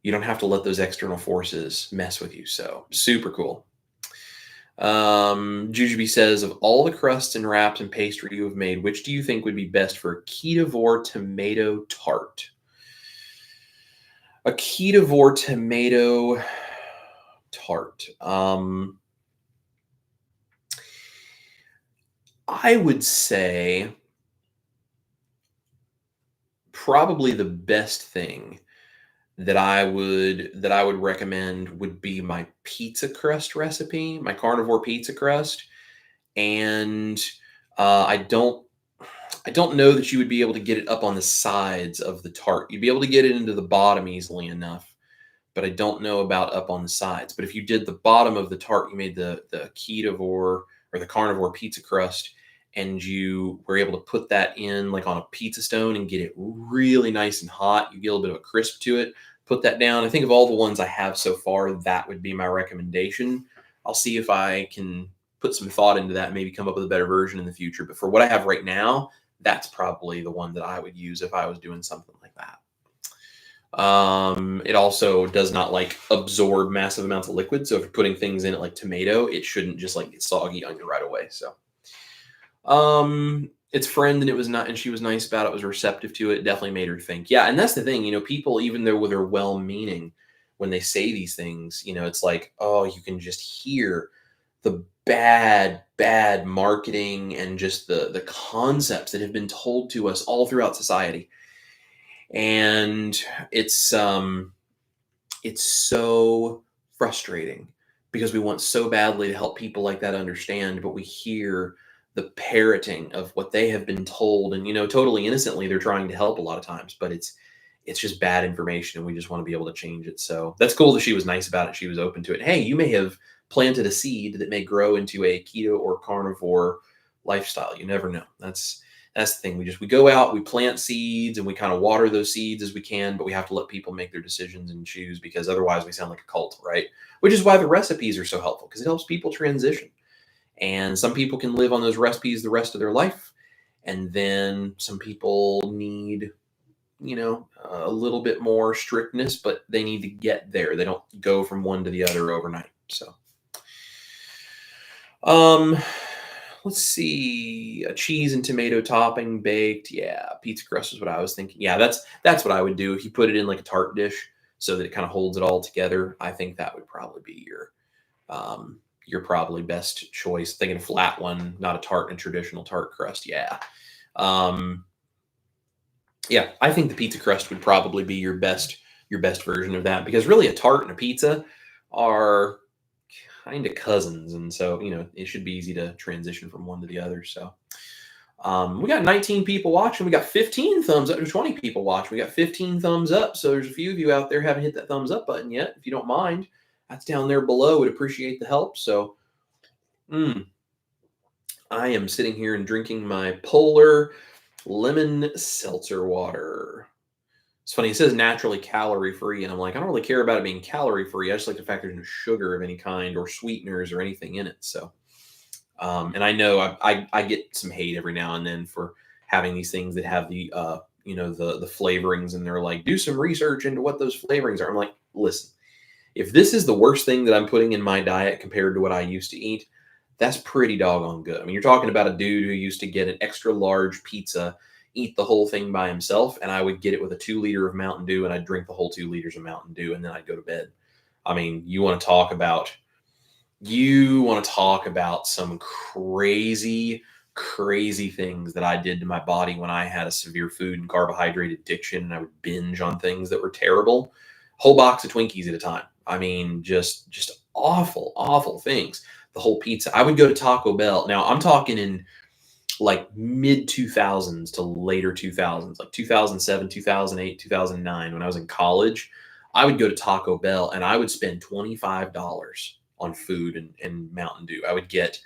you don't have to let those external forces mess with you. So super cool. Jujubee says, of all the crusts and wraps and pastry you have made, which do you think would be best for a ketovore tomato tart? A ketovore tomato tart. I would say probably the best thing that I would recommend would be my pizza crust recipe, my carnivore pizza crust. And I don't know that you would be able to get it up on the sides of the tart. You'd be able to get it into the bottom easily enough, but I don't know about up on the sides. But if you did the bottom of the tart, you made the ketovore or the carnivore pizza crust, and you were able to put that in like on a pizza stone and get it really nice and hot, you get a little bit of a crisp to it, put that down. I think of all the ones I have so far, that would be my recommendation. I'll see if I can put some thought into that, maybe come up with a better version in the future. But for what I have right now, that's probably the one that I would use if I was doing something like that. It also does not like absorb massive amounts of liquid. So if you're putting things in it like tomato, it shouldn't just like get soggy on you right away. So, its friend, and it was not, and she was nice about it, was receptive to it. Definitely made her think. Yeah. And that's the thing, people, even though they're well-meaning, when they say these things, it's like, oh, you can just hear the bad marketing and just the concepts that have been told to us all throughout society. And it's so frustrating because we want so badly to help people like that understand, but we hear the parroting of what they have been told, and totally innocently they're trying to help a lot of times, but it's just bad information, and we just want to be able to change it. So that's cool that she was nice about it. She was open to it. Hey, you may have planted a seed that may grow into a keto or carnivore lifestyle. You never know. That's the thing. We go out, we plant seeds, and we kind of water those seeds as we can, but we have to let people make their decisions and choose, because otherwise we sound like a cult, right? Which is why the recipes are so helpful, because it helps people transition. And some people can live on those recipes the rest of their life. And then some people need, a little bit more strictness, but they need to get there. They don't go from one to the other overnight. So, let's see, a cheese and tomato topping baked. Yeah, pizza crust is what I was thinking. Yeah, that's what I would do if you put it in like a tart dish so that it kind of holds it all together. I think that would probably be your probably best choice. Thinking a flat one, not a tart and traditional tart crust. Yeah. Yeah, I think the pizza crust would probably be your best version of that, because really a tart and a pizza are kind of cousins, and so it should be easy to transition from one to the other. So we got 19 people watching. We got 15 thumbs up. There's 20 people watching. We got 15 thumbs up. So there's a few of you out there haven't hit that thumbs up button yet. If you don't mind, that's down there below. Would appreciate the help. So I am sitting here and drinking my Polar lemon seltzer water. It's funny, it says naturally calorie free, and I'm like, I don't really care about it being calorie free. I just like the fact there's no sugar of any kind or sweeteners or anything in it. So, and I know I get some hate every now and then for having these things that have the the flavorings, and they're like, do some research into what those flavorings are. I'm like, listen, if this is the worst thing that I'm putting in my diet compared to what I used to eat, that's pretty doggone good. I mean, you're talking about a dude who used to get an extra large pizza, eat the whole thing by himself, and I would get it with a 2 liter of Mountain Dew, and I'd drink the whole 2 liters of Mountain Dew, and then I'd go to bed. I mean, you want to talk about some crazy, crazy things that I did to my body when I had a severe food and carbohydrate addiction, and I would binge on things that were terrible. Whole box of Twinkies at a time. I mean, just awful, awful things. The whole pizza. I would go to Taco Bell. Now I'm talking in like mid 2000s to later 2000s, like 2007, 2008, 2009, when I was in college. I would go to Taco Bell and I would spend $25 on food and Mountain Dew. I would get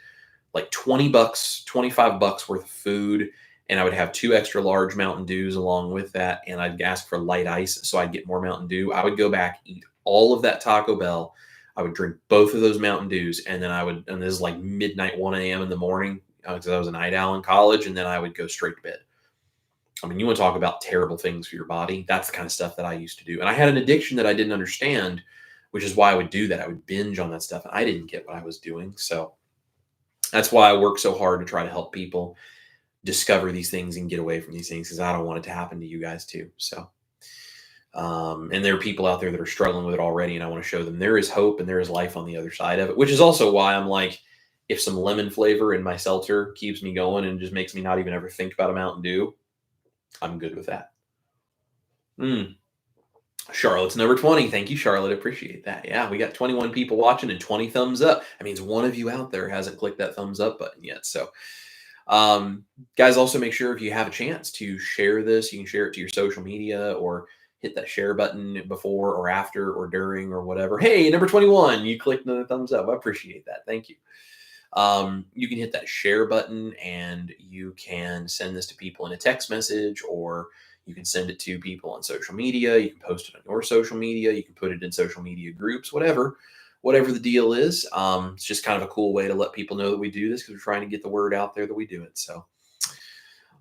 like $20, $25 worth of food, and I would have 2 extra large Mountain Dews along with that, and I'd ask for light ice so I'd get more Mountain Dew. I would go back, eat all of that Taco Bell. I would drink both of those Mountain Dews, and then and this is like midnight, 1 a.m. in the morning, because I was a night owl in college, and then I would go straight to bed. I mean, you want to talk about terrible things for your body. That's the kind of stuff that I used to do. And I had an addiction that I didn't understand, which is why I would do that. I would binge on that stuff, and I didn't get what I was doing. So that's why I work so hard to try to help people discover these things and get away from these things, because I don't want it to happen to you guys too. So, and there are people out there that are struggling with it already, and I want to show them there is hope and there is life on the other side of it, which is also why I'm like, if some lemon flavor in my seltzer keeps me going and just makes me not even ever think about a Mountain Dew, I'm good with that. Charlotte's number 20. Thank you, Charlotte. Appreciate that. Yeah, we got 21 people watching and 20 thumbs up. That means one of you out there hasn't clicked that thumbs up button yet. So, guys, also make sure if you have a chance to share this, you can share it to your social media or hit that share button before or after or during or whatever. Hey, number 21, you clicked another thumbs up. I appreciate that. Thank you. You can hit that share button, and you can send this to people in a text message, or you can send it to people on social media. You can post it on your social media. You can put it in social media groups, whatever the deal is. It's just kind of a cool way to let people know that we do this, because we're trying to get the word out there that we do it. So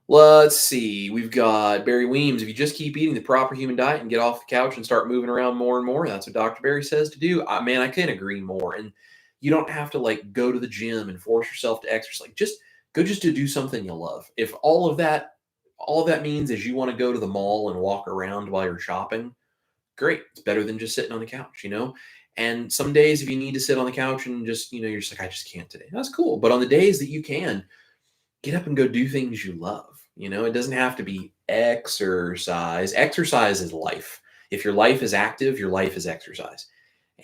let's see. We've got Barry Weems. If you just keep eating the proper human diet and get off the couch and start moving around more and more, that's what Dr. Barry says to do. Man, I couldn't agree more. And you don't have to like go to the gym and force yourself to exercise. Like, just go to do something you love. If all of that means is you want to go to the mall and walk around while you're shopping, great. It's better than just sitting on the couch, And some days, if you need to sit on the couch and just, you're just like, I just can't today. That's cool. But on the days that you can, get up and go do things you love. It doesn't have to be exercise. Exercise is life. If your life is active, your life is exercise.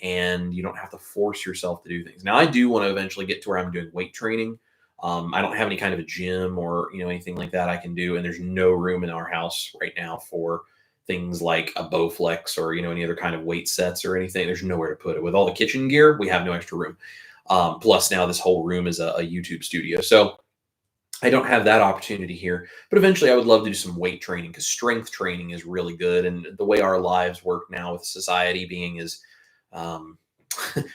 And you don't have to force yourself to do things. Now, I do want to eventually get to where I'm doing weight training. I don't have any kind of a gym or, anything like that I can do. And there's no room in our house right now for things like a Bowflex or, any other kind of weight sets or anything. There's nowhere to put it. With all the kitchen gear, we have no extra room. Plus now this whole room is a YouTube studio. So I don't have that opportunity here, but eventually I would love to do some weight training because strength training is really good. And the way our lives work now with society being as um,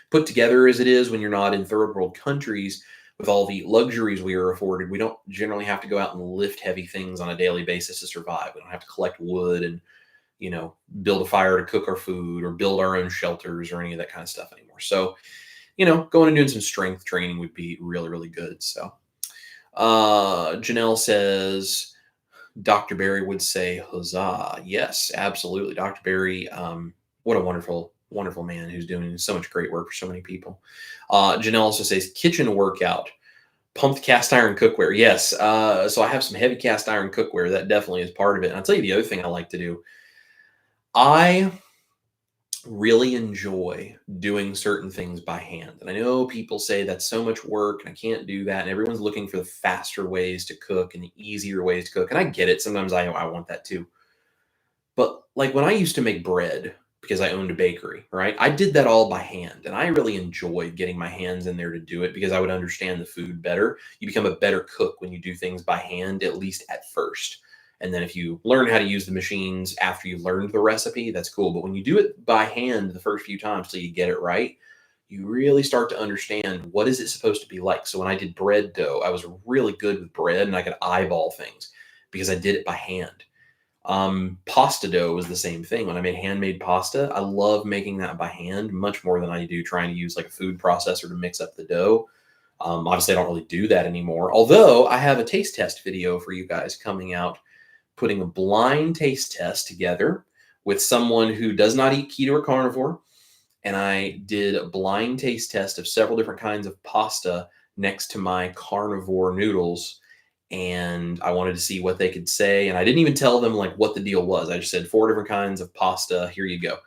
put together as it is when you're not in third world countries with all the luxuries we are afforded, we don't generally have to go out and lift heavy things on a daily basis to survive. We don't have to collect wood and, build a fire to cook our food or build our own shelters or any of that kind of stuff anymore. So, going and doing some strength training would be really, really good. So, Janelle says, Dr. Barry would say, huzzah. Yes, absolutely. Dr. Barry, what a wonderful, wonderful man who's doing so much great work for so many people. Janelle also says, kitchen workout, pumped cast iron cookware. Yes. So I have some heavy cast iron cookware. That definitely is part of it. And I'll tell you the other thing I like to do. I really enjoy doing certain things by hand. And I know people say that's so much work and I can't do that. And everyone's looking for the faster ways to cook and the easier ways to cook. And I get it. Sometimes I want that too. But like when I used to make bread because I owned a bakery, right? I did that all by hand. And I really enjoyed getting my hands in there to do it because I would understand the food better. You become a better cook when you do things by hand, at least at first. And then if you learn how to use the machines after you've learned the recipe, that's cool. But when you do it by hand the first few times till you get it right, you really start to understand what is it supposed to be like. So when I did bread dough, I was really good with bread and I could eyeball things because I did it by hand. Pasta dough was the same thing. When I made handmade pasta, I love making that by hand much more than I do trying to use like a food processor to mix up the dough. Obviously, I don't really do that anymore. Although I have a taste test video for you guys coming out, putting a blind taste test together with someone who does not eat keto or carnivore. And I did a blind taste test of several different kinds of pasta next to my carnivore noodles. And I wanted to see what they could say. And I didn't even tell them like what the deal was. I just said 4 different kinds of pasta. Here you go.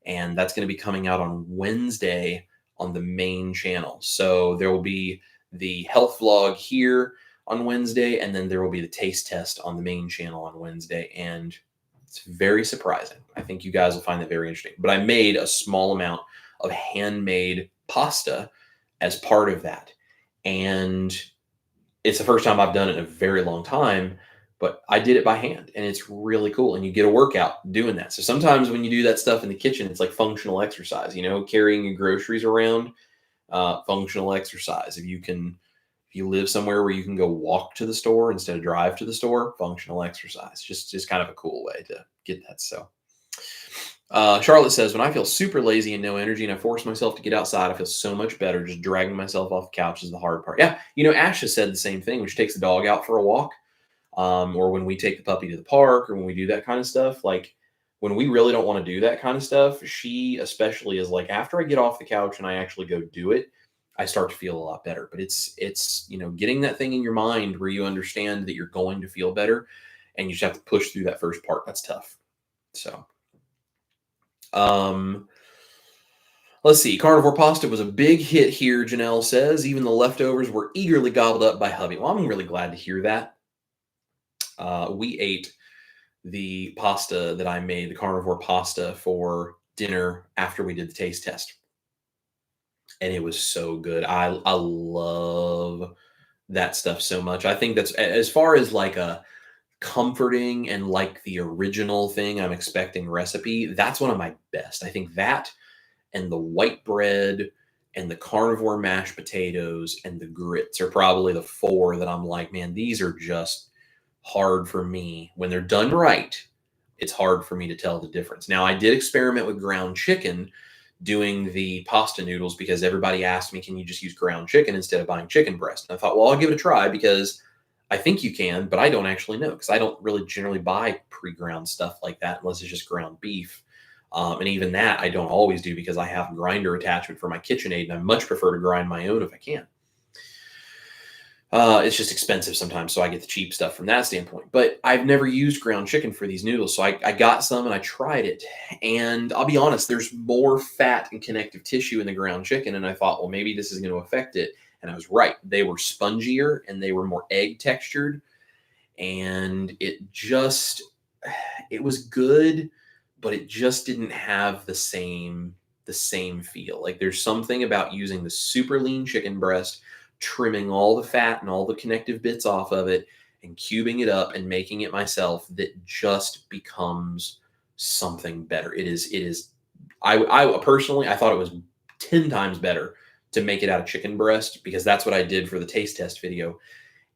And that's going to be coming out on Wednesday on the main channel. So there will be the health vlog here on Wednesday, and then there will be the taste test on the main channel on Wednesday. And it's very surprising. I think you guys will find that very interesting. But I made a small amount of handmade pasta as part of that. And it's the first time I've done it in a very long time, but I did it by hand and it's really cool. And you get a workout doing that. So sometimes when you do that stuff in the kitchen, it's like functional exercise, carrying your groceries around, functional exercise. If you live somewhere where you can go walk to the store instead of drive to the store, functional exercise, just kind of a cool way to get that. So, Charlotte says, when I feel super lazy and no energy and I force myself to get outside, I feel so much better. Just dragging myself off the couch is the hard part. Yeah. Ash has said the same thing when she takes the dog out for a walk, or when we take the puppy to the park, or when we do that kind of stuff. Like when we really don't want to do that kind of stuff, she especially is like, after I get off the couch and I actually go do it, I start to feel a lot better. But it's getting that thing in your mind where you understand that you're going to feel better and you just have to push through that first part. That's tough. So, let's see. Carnivore pasta was a big hit here, Janelle says. Even the leftovers were eagerly gobbled up by hubby. Well, I'm really glad to hear that. We ate the pasta that I made, the carnivore pasta, for dinner after we did the taste test. And it was so good. I love that stuff so much. I think that's, as far as like a comforting and like the original thing I'm expecting recipe, that's one of my best. I think that and the white bread and the carnivore mashed potatoes and the grits are probably the 4 that I'm like, man, these are just hard for me. When they're done right, it's hard for me to tell the difference. Now, I did experiment with ground chicken doing the pasta noodles because everybody asked me, can you just use ground chicken instead of buying chicken breast? And I thought, well, I'll give it a try because I think you can, but I don't actually know because I don't really generally buy pre-ground stuff like that unless it's just ground beef. And even that I don't always do because I have a grinder attachment for my KitchenAid and I much prefer to grind my own if I can. It's just expensive sometimes, so I get the cheap stuff from that standpoint. But I've never used ground chicken for these noodles, so I got some and I tried it. And I'll be honest, there's more fat and connective tissue in the ground chicken, and I thought, well, maybe this is going to affect it. And I was right. They were spongier and they were more egg textured. And it was good, but it just didn't have the same feel. Like there's something about using the super lean chicken breast, trimming all the fat and all the connective bits off of it, and cubing it up and making it myself that just becomes something better. It is. I personally, I thought it was 10 times better to make it out of chicken breast because that's what I did for the taste test video.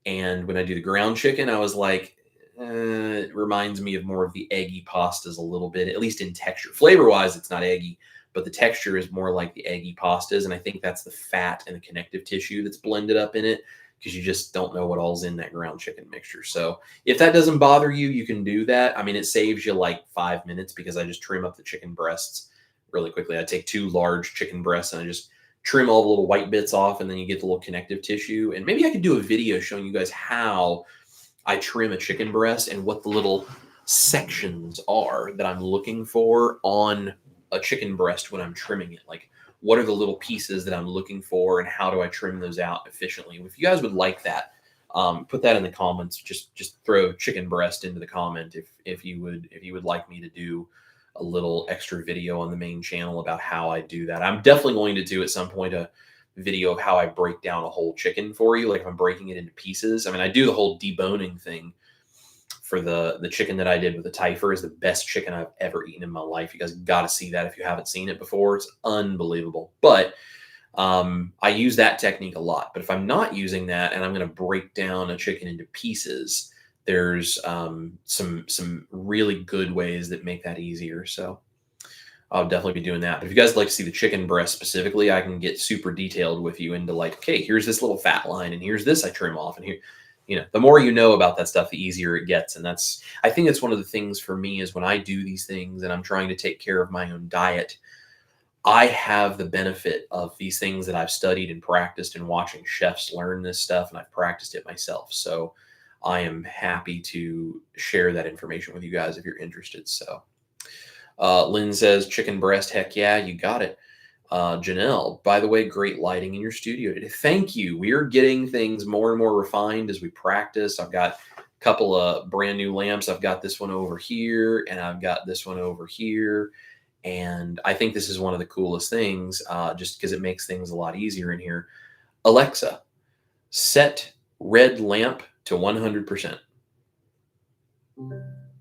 And when I do the ground chicken, I was like, it reminds me of more of the eggy pastas a little bit, at least in texture. Flavor wise, it's not eggy, but the texture is more like the eggy pastas. And I think that's the fat and the connective tissue that's blended up in it because you just don't know what all's in that ground chicken mixture. So if that doesn't bother you, you can do that. I mean, it saves you like 5 minutes because I just trim up the chicken breasts really quickly. I take 2 large chicken breasts and I just trim all the little white bits off, and then you get the little connective tissue. And maybe I could do a video showing you guys how I trim a chicken breast and what the little sections are that I'm looking for on a chicken breast when I'm trimming it. Like, what are the little pieces that I'm looking for, and how do I trim those out efficiently? If you guys would like that, put that in the comments. Just throw chicken breast into the comment if you would like me to do a little extra video on the main channel about how I do that. I'm definitely going to do at some point a video of how I break down a whole chicken for you, like if I'm breaking it into pieces. I mean, I do the whole deboning thing for the chicken that I did with the Teifer. Is the best chicken I've ever eaten in my life. You guys got to see that if you haven't seen it before. It's unbelievable. But I use that technique a lot. But if I'm not using that and I'm going to break down a chicken into pieces, there's some really good ways that make that easier. So I'll definitely be doing that. But if you guys would like to see the chicken breast specifically, I can get super detailed with you into like, okay, here's this little fat line, and here's this I trim off, and here, the more you know about that stuff, the easier it gets. And I think that's one of the things for me is when I do these things and I'm trying to take care of my own diet, I have the benefit of these things that I've studied and practiced and watching chefs learn this stuff, and I've practiced it myself. So I am happy to share that information with you guys if you're interested. So Lynn says chicken breast. Heck yeah, you got it. Janelle, by the way, great lighting in your studio today. Thank you. We are getting things more and more refined as we practice. I've got a couple of brand new lamps. I've got this one over here, and I've got this one over here. And I think this is one of the coolest things, just because it makes things a lot easier in here. Alexa, set red lamp to 100%.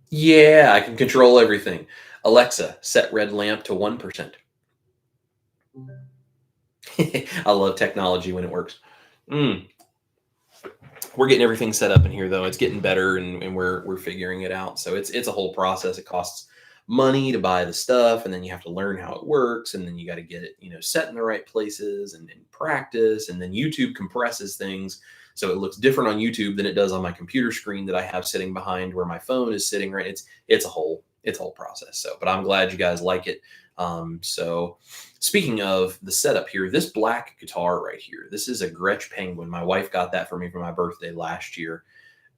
Yeah, I can control everything. Alexa, set red lamp to 1%. I love technology when it works. We're getting everything set up in here, though. It's getting better, and we're figuring it out. So it's a whole process. It costs money to buy the stuff, and then you have to learn how it works, and then you got to get it, set in the right places and practice. And then YouTube compresses things so it looks different on YouTube than it does on my computer screen that I have sitting behind where my phone is sitting. Right? It's a whole process. So, but I'm glad you guys like it. So speaking of the setup here, this black guitar right here, this is a Gretsch Penguin. My wife got that for me for my birthday last year.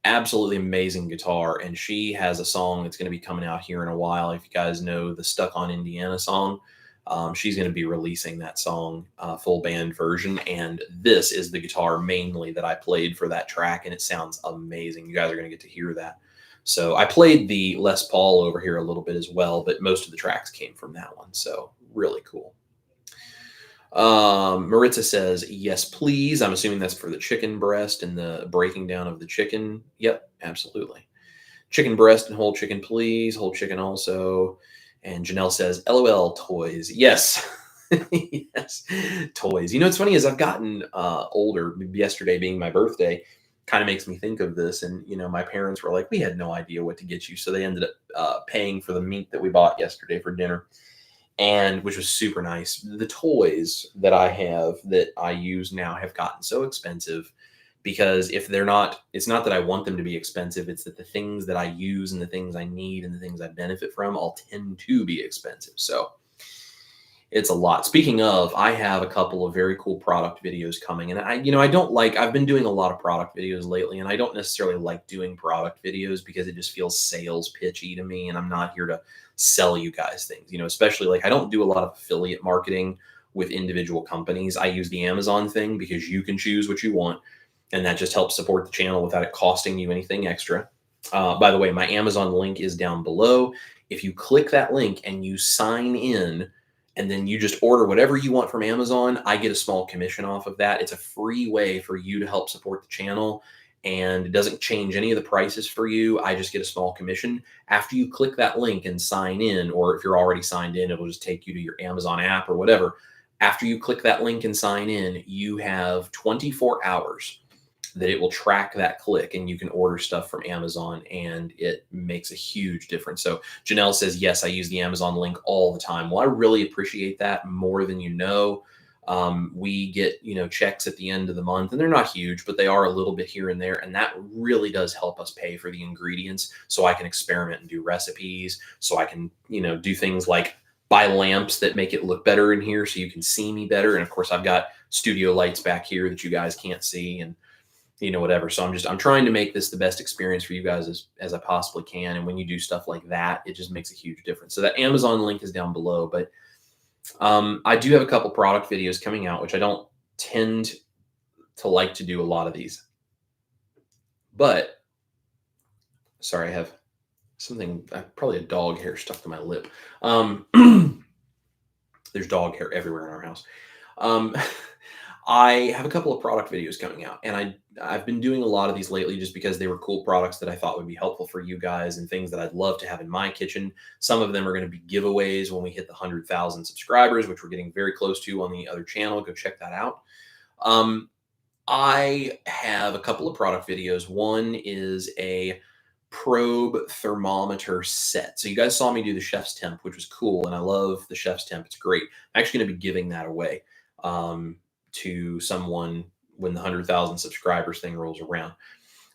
Absolutely amazing guitar. And she has a song that's going to be coming out here in a while. If you guys know the Stuck on Indiana song, she's going to be releasing that song, full band version. And this is the guitar mainly that I played for that track. And it sounds amazing. You guys are going to get to hear that. So I played the Les Paul over here a little bit as well, but most of the tracks came from that one. So really cool. Maritza says, yes, please. I'm assuming that's for the chicken breast and the breaking down of the chicken. Yep, absolutely. Chicken breast and whole chicken, please. Whole chicken also. And Janelle says, LOL, toys. Yes. Yes, toys. What's funny is I've gotten older. Yesterday being my birthday, kind of makes me think of this. And, my parents were like, we had no idea what to get you. So they ended up paying for the meat that we bought yesterday for dinner, and which was super nice. The toys that I have that I use now have gotten so expensive because if they're not, it's not that I want them to be expensive. It's that the things that I use and the things I need and the things I benefit from all tend to be expensive. So it's a lot. Speaking of, I have a couple of very cool product videos coming, and I've been doing a lot of product videos lately, and I don't necessarily like doing product videos because it just feels sales pitchy to me, and I'm not here to sell you guys things, especially like I don't do a lot of affiliate marketing with individual companies. I use the Amazon thing because you can choose what you want, and that just helps support the channel without it costing you anything extra. By the way, my Amazon link is down below. If you click that link and you sign in, and then you just order whatever you want from Amazon, I get a small commission off of that. It's a free way for you to help support the channel, and it doesn't change any of the prices for you. I just get a small commission. After you click that link and sign in, or if you're already signed in, it'll just take you to your Amazon app or whatever. After you click that link and sign in, you have 24 hours that it will track that click, and you can order stuff from Amazon, and it makes a huge difference. So Janelle says, yes, I use the Amazon link all the time. Well, I really appreciate that more than you know. We get, checks at the end of the month, and they're not huge, but they are a little bit here and there. And that really does help us pay for the ingredients so I can experiment and do recipes. So I can, do things like buy lamps that make it look better in here so you can see me better. And of course, I've got studio lights back here that you guys can't see, and whatever. So I'm trying to make this the best experience for you guys as I possibly can. And when you do stuff like that, it just makes a huge difference. So that Amazon link is down below, but I do have a couple product videos coming out, which I don't tend to like to do a lot of these, but sorry, I have something, probably a dog hair stuck to my lip. There's dog hair everywhere in our house. I have a couple of product videos coming out, and I've been doing a lot of these lately just because they were cool products that I thought would be helpful for you guys and things that I'd love to have in my kitchen. Some of them are going to be giveaways when we hit the 100,000 subscribers, which we're getting very close to on the other channel. Go check that out. I have a couple of product videos. One is a probe thermometer set. So you guys saw me do the chef's temp, which was cool, and I love the chef's temp. It's great. I'm actually going to be giving that away to someone when the 100,000 subscribers thing rolls around.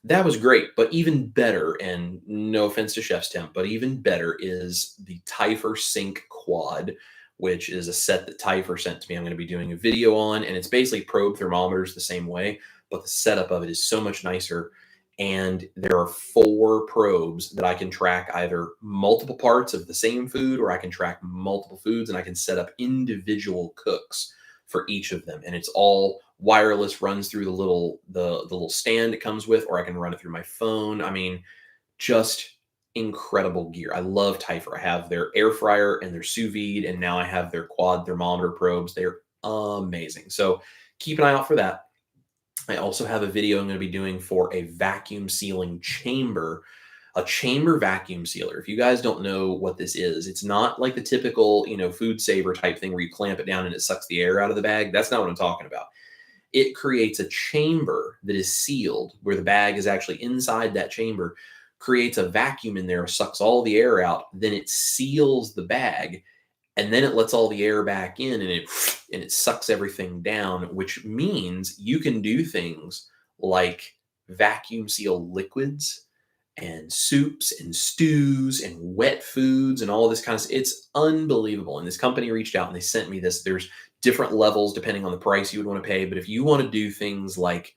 That was great, but even better, and no offense to Chef's Temp, but even better is the Tyfer Sync Quad, which is a set that Tyfer sent to me. I'm going to be doing a video on, and it's basically probe thermometers the same way, but the setup of it is so much nicer. And there are 4 probes that I can track either multiple parts of the same food, or I can track multiple foods, and I can set up individual cooks for each of them. And it's all wireless, runs through the little stand it comes with, or I can run it through my phone. I mean, just incredible gear. I love Tyfer. I have their air fryer and their sous vide, and now I have their quad thermometer probes. They're amazing. So keep an eye out for that. I also have a video I'm going to be doing for a vacuum sealing chamber, a chamber vacuum sealer. If you guys don't know what this is, it's not like the typical, food saver type thing where you clamp it down and it sucks the air out of the bag. That's not what I'm talking about. It creates a chamber that is sealed, where the bag is actually inside that chamber, creates a vacuum in there, sucks all the air out, then it seals the bag, and then it lets all the air back in, and it sucks everything down, which means you can do things like vacuum seal liquids and soups and stews and wet foods and all this kind of stuff. It's unbelievable. And this company reached out and they sent me this. There's different levels depending on the price you would want to pay. But if you want to do things like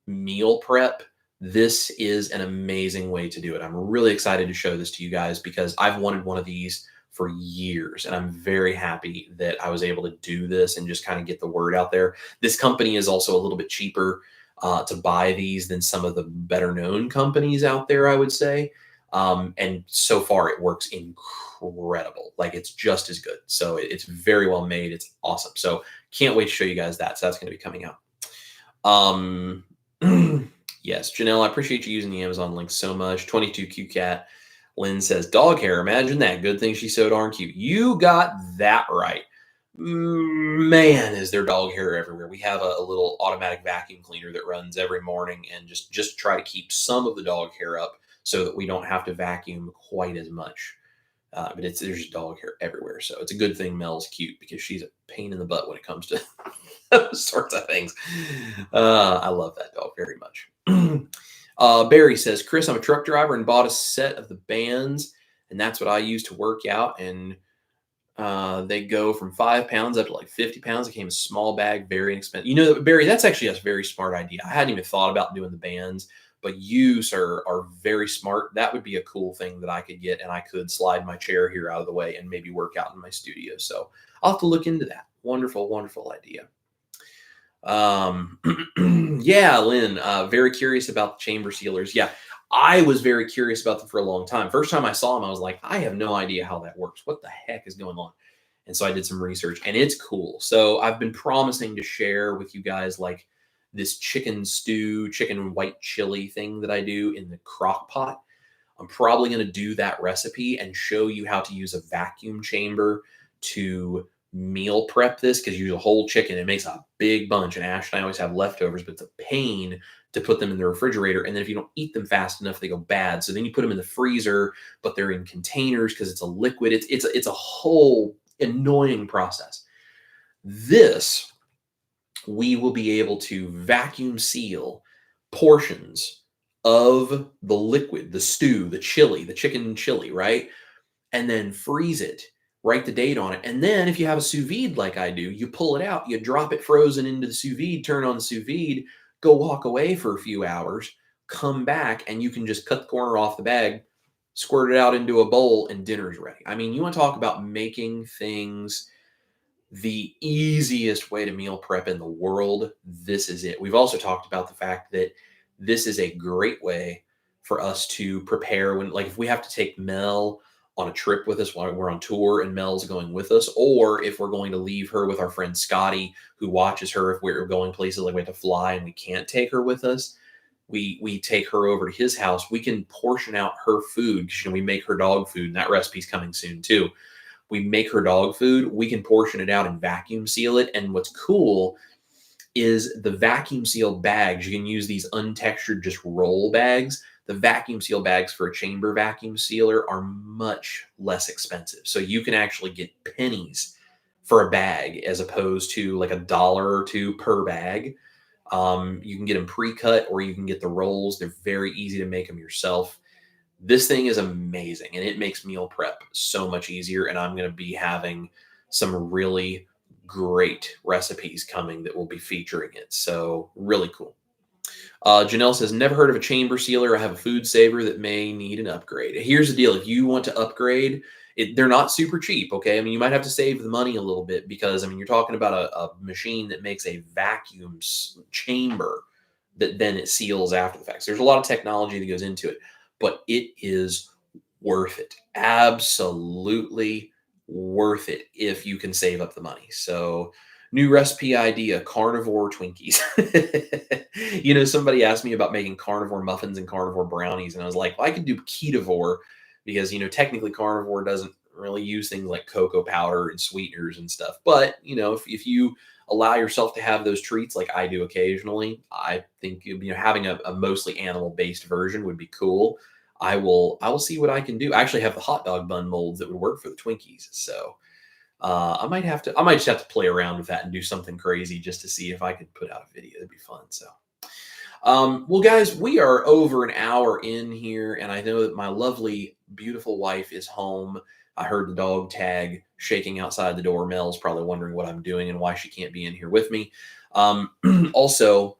meal prep, this is an amazing way to do it. I'm really excited to show this to you guys because I've wanted one of these for years, and I'm very happy that I was able to do this and just kind of get the word out there. This company is also a little bit cheaper to buy these than some of the better known companies out there, I would say. And so far it works incredible. Like, it's just as good. So it's very well made. It's awesome. So can't wait to show you guys that. So that's going to be coming out. Yes, Janelle, I appreciate you using the Amazon link so much. 22QCat. Lynn says, dog hair. Imagine that. Good thing she's so darn cute. You got that right. Man, is there dog hair everywhere. We have a little automatic vacuum cleaner that runs every morning and just try to keep some of the dog hair up so that we don't have to vacuum quite as much. But there's dog hair everywhere. So it's a good thing Mel's cute, because she's a pain in the butt when it comes to those sorts of things. I love that dog very much. Barry says, Chris, I'm a truck driver and bought a set of the bands, and that's what I use to work out. And they go from 5 pounds up to like 50 pounds. It came in a small bag, very inexpensive. Barry, that's actually a very smart idea. I hadn't even thought about doing the bands, but you, sir, are very smart. That would be a cool thing that I could get, and I could slide my chair here out of the way and maybe work out in my studio. So I'll have to look into that. Wonderful, wonderful idea. Yeah, Lynn, very curious about the chamber sealers. Yeah, I was very curious about them for a long time. First time I saw them, I was like, I have no idea how that works. What the heck is going on? And so I did some research, and it's cool. So I've been promising to share with you guys like this chicken stew, chicken white chili thing that I do in the crock pot. I'm probably going to do that recipe and show you how to use a vacuum chamber to meal prep this, because you use a whole chicken. It makes a big bunch, and Ash and I always have leftovers, but it's a pain to put them in the refrigerator. And then if you don't eat them fast enough, they go bad. So then you put them in the freezer, but they're in containers because it's a liquid. It's a whole annoying process. This, we will be able to vacuum seal portions of the liquid, the stew, the chili, the chicken chili, right? And then freeze it, write the date on it. And then if you have a sous vide like I do, you pull it out, you drop it frozen into the sous vide, turn on the sous vide, go walk away for a few hours, come back, and you can just cut the corner off the bag, squirt it out into a bowl, and dinner's ready. I mean, you want to talk about making things the easiest way to meal prep in the world. This is it. We've also talked about the fact that this is a great way for us to prepare when, like, if we have to take Mel on a trip with us while we're on tour and Mel's going with us, or if we're going to leave her with our friend Scotty, who watches her if we're going places like we have to fly and we can't take her with us. We take her over to his house. We can portion out her food because, we make her dog food, and that recipe's coming soon too. We make her dog food, we can portion it out and vacuum seal it. And what's cool is the vacuum sealed bags. You can use these untextured, just roll bags. The vacuum seal bags for a chamber vacuum sealer are much less expensive. So you can actually get pennies for a bag as opposed to like $1 or $2 per bag. You can get them pre-cut, or you can get the rolls. They're very easy to make them yourself. This thing is amazing, and it makes meal prep so much easier. And I'm going to be having some really great recipes coming that will be featuring it. So really cool. Janelle says, never heard of a chamber sealer. I have a food saver that may need an upgrade. Here's the deal. If you want to upgrade, they're not super cheap, okay? I mean, you might have to save the money a little bit because, I mean, you're talking about a machine that makes a vacuum chamber that then it seals after the fact. So there's a lot of technology that goes into it, but it is worth it. Absolutely worth it if you can save up the money. So new recipe idea, carnivore Twinkies. Somebody asked me about making carnivore muffins and carnivore brownies, and I was like, well, I could do ketovore because, technically carnivore doesn't really use things like cocoa powder and sweeteners and stuff. But, if you allow yourself to have those treats like I do occasionally, I think, having a mostly animal-based version would be cool. I will see what I can do. I actually have the hot dog bun molds that would work for the Twinkies. So I might just have to play around with that and do something crazy just to see if I could put out a video. It'd be fun. So, well, guys, we are over an hour in here, and I know that my lovely, beautiful wife is home. I heard the dog tag shaking outside the door. Mel's probably wondering what I'm doing and why she can't be in here with me. Also,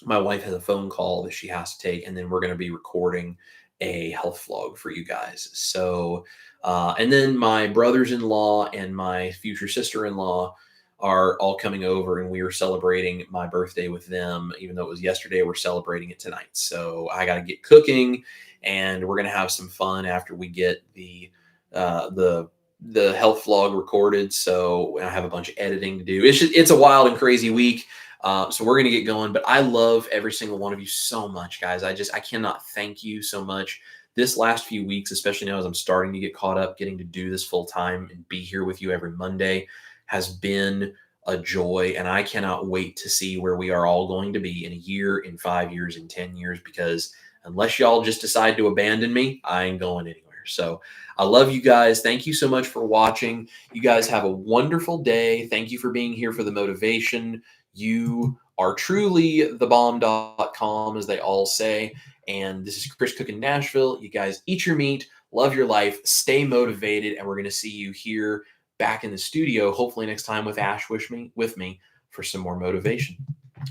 my wife has a phone call that she has to take, and then we're going to be recording a health vlog for you guys. So, and then my brothers-in-law and my future sister-in-law are all coming over, and we are celebrating my birthday with them. Even though it was yesterday, we're celebrating it tonight. So I got to get cooking, and we're going to have some fun after we get the health vlog recorded. So I have a bunch of editing to do. It's a wild and crazy week. So we're going to get going, but I love every single one of you so much, guys. I cannot thank you so much. This last few weeks, especially now as I'm starting to get caught up, getting to do this full time and be here with you every Monday has been a joy. And I cannot wait to see where we are all going to be in a year, in 5 years, in 10 years, because unless y'all just decide to abandon me, I ain't going anywhere. So I love you guys. Thank you so much for watching. You guys have a wonderful day. Thank you for being here for the motivation. You are truly thebomb.com, as they all say. And this is Chris Cooking Nashville. You guys eat your meat, love your life, stay motivated, and we're going to see you here back in the studio, hopefully next time with Ash with me for some more motivation.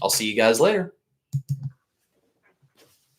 I'll see you guys later.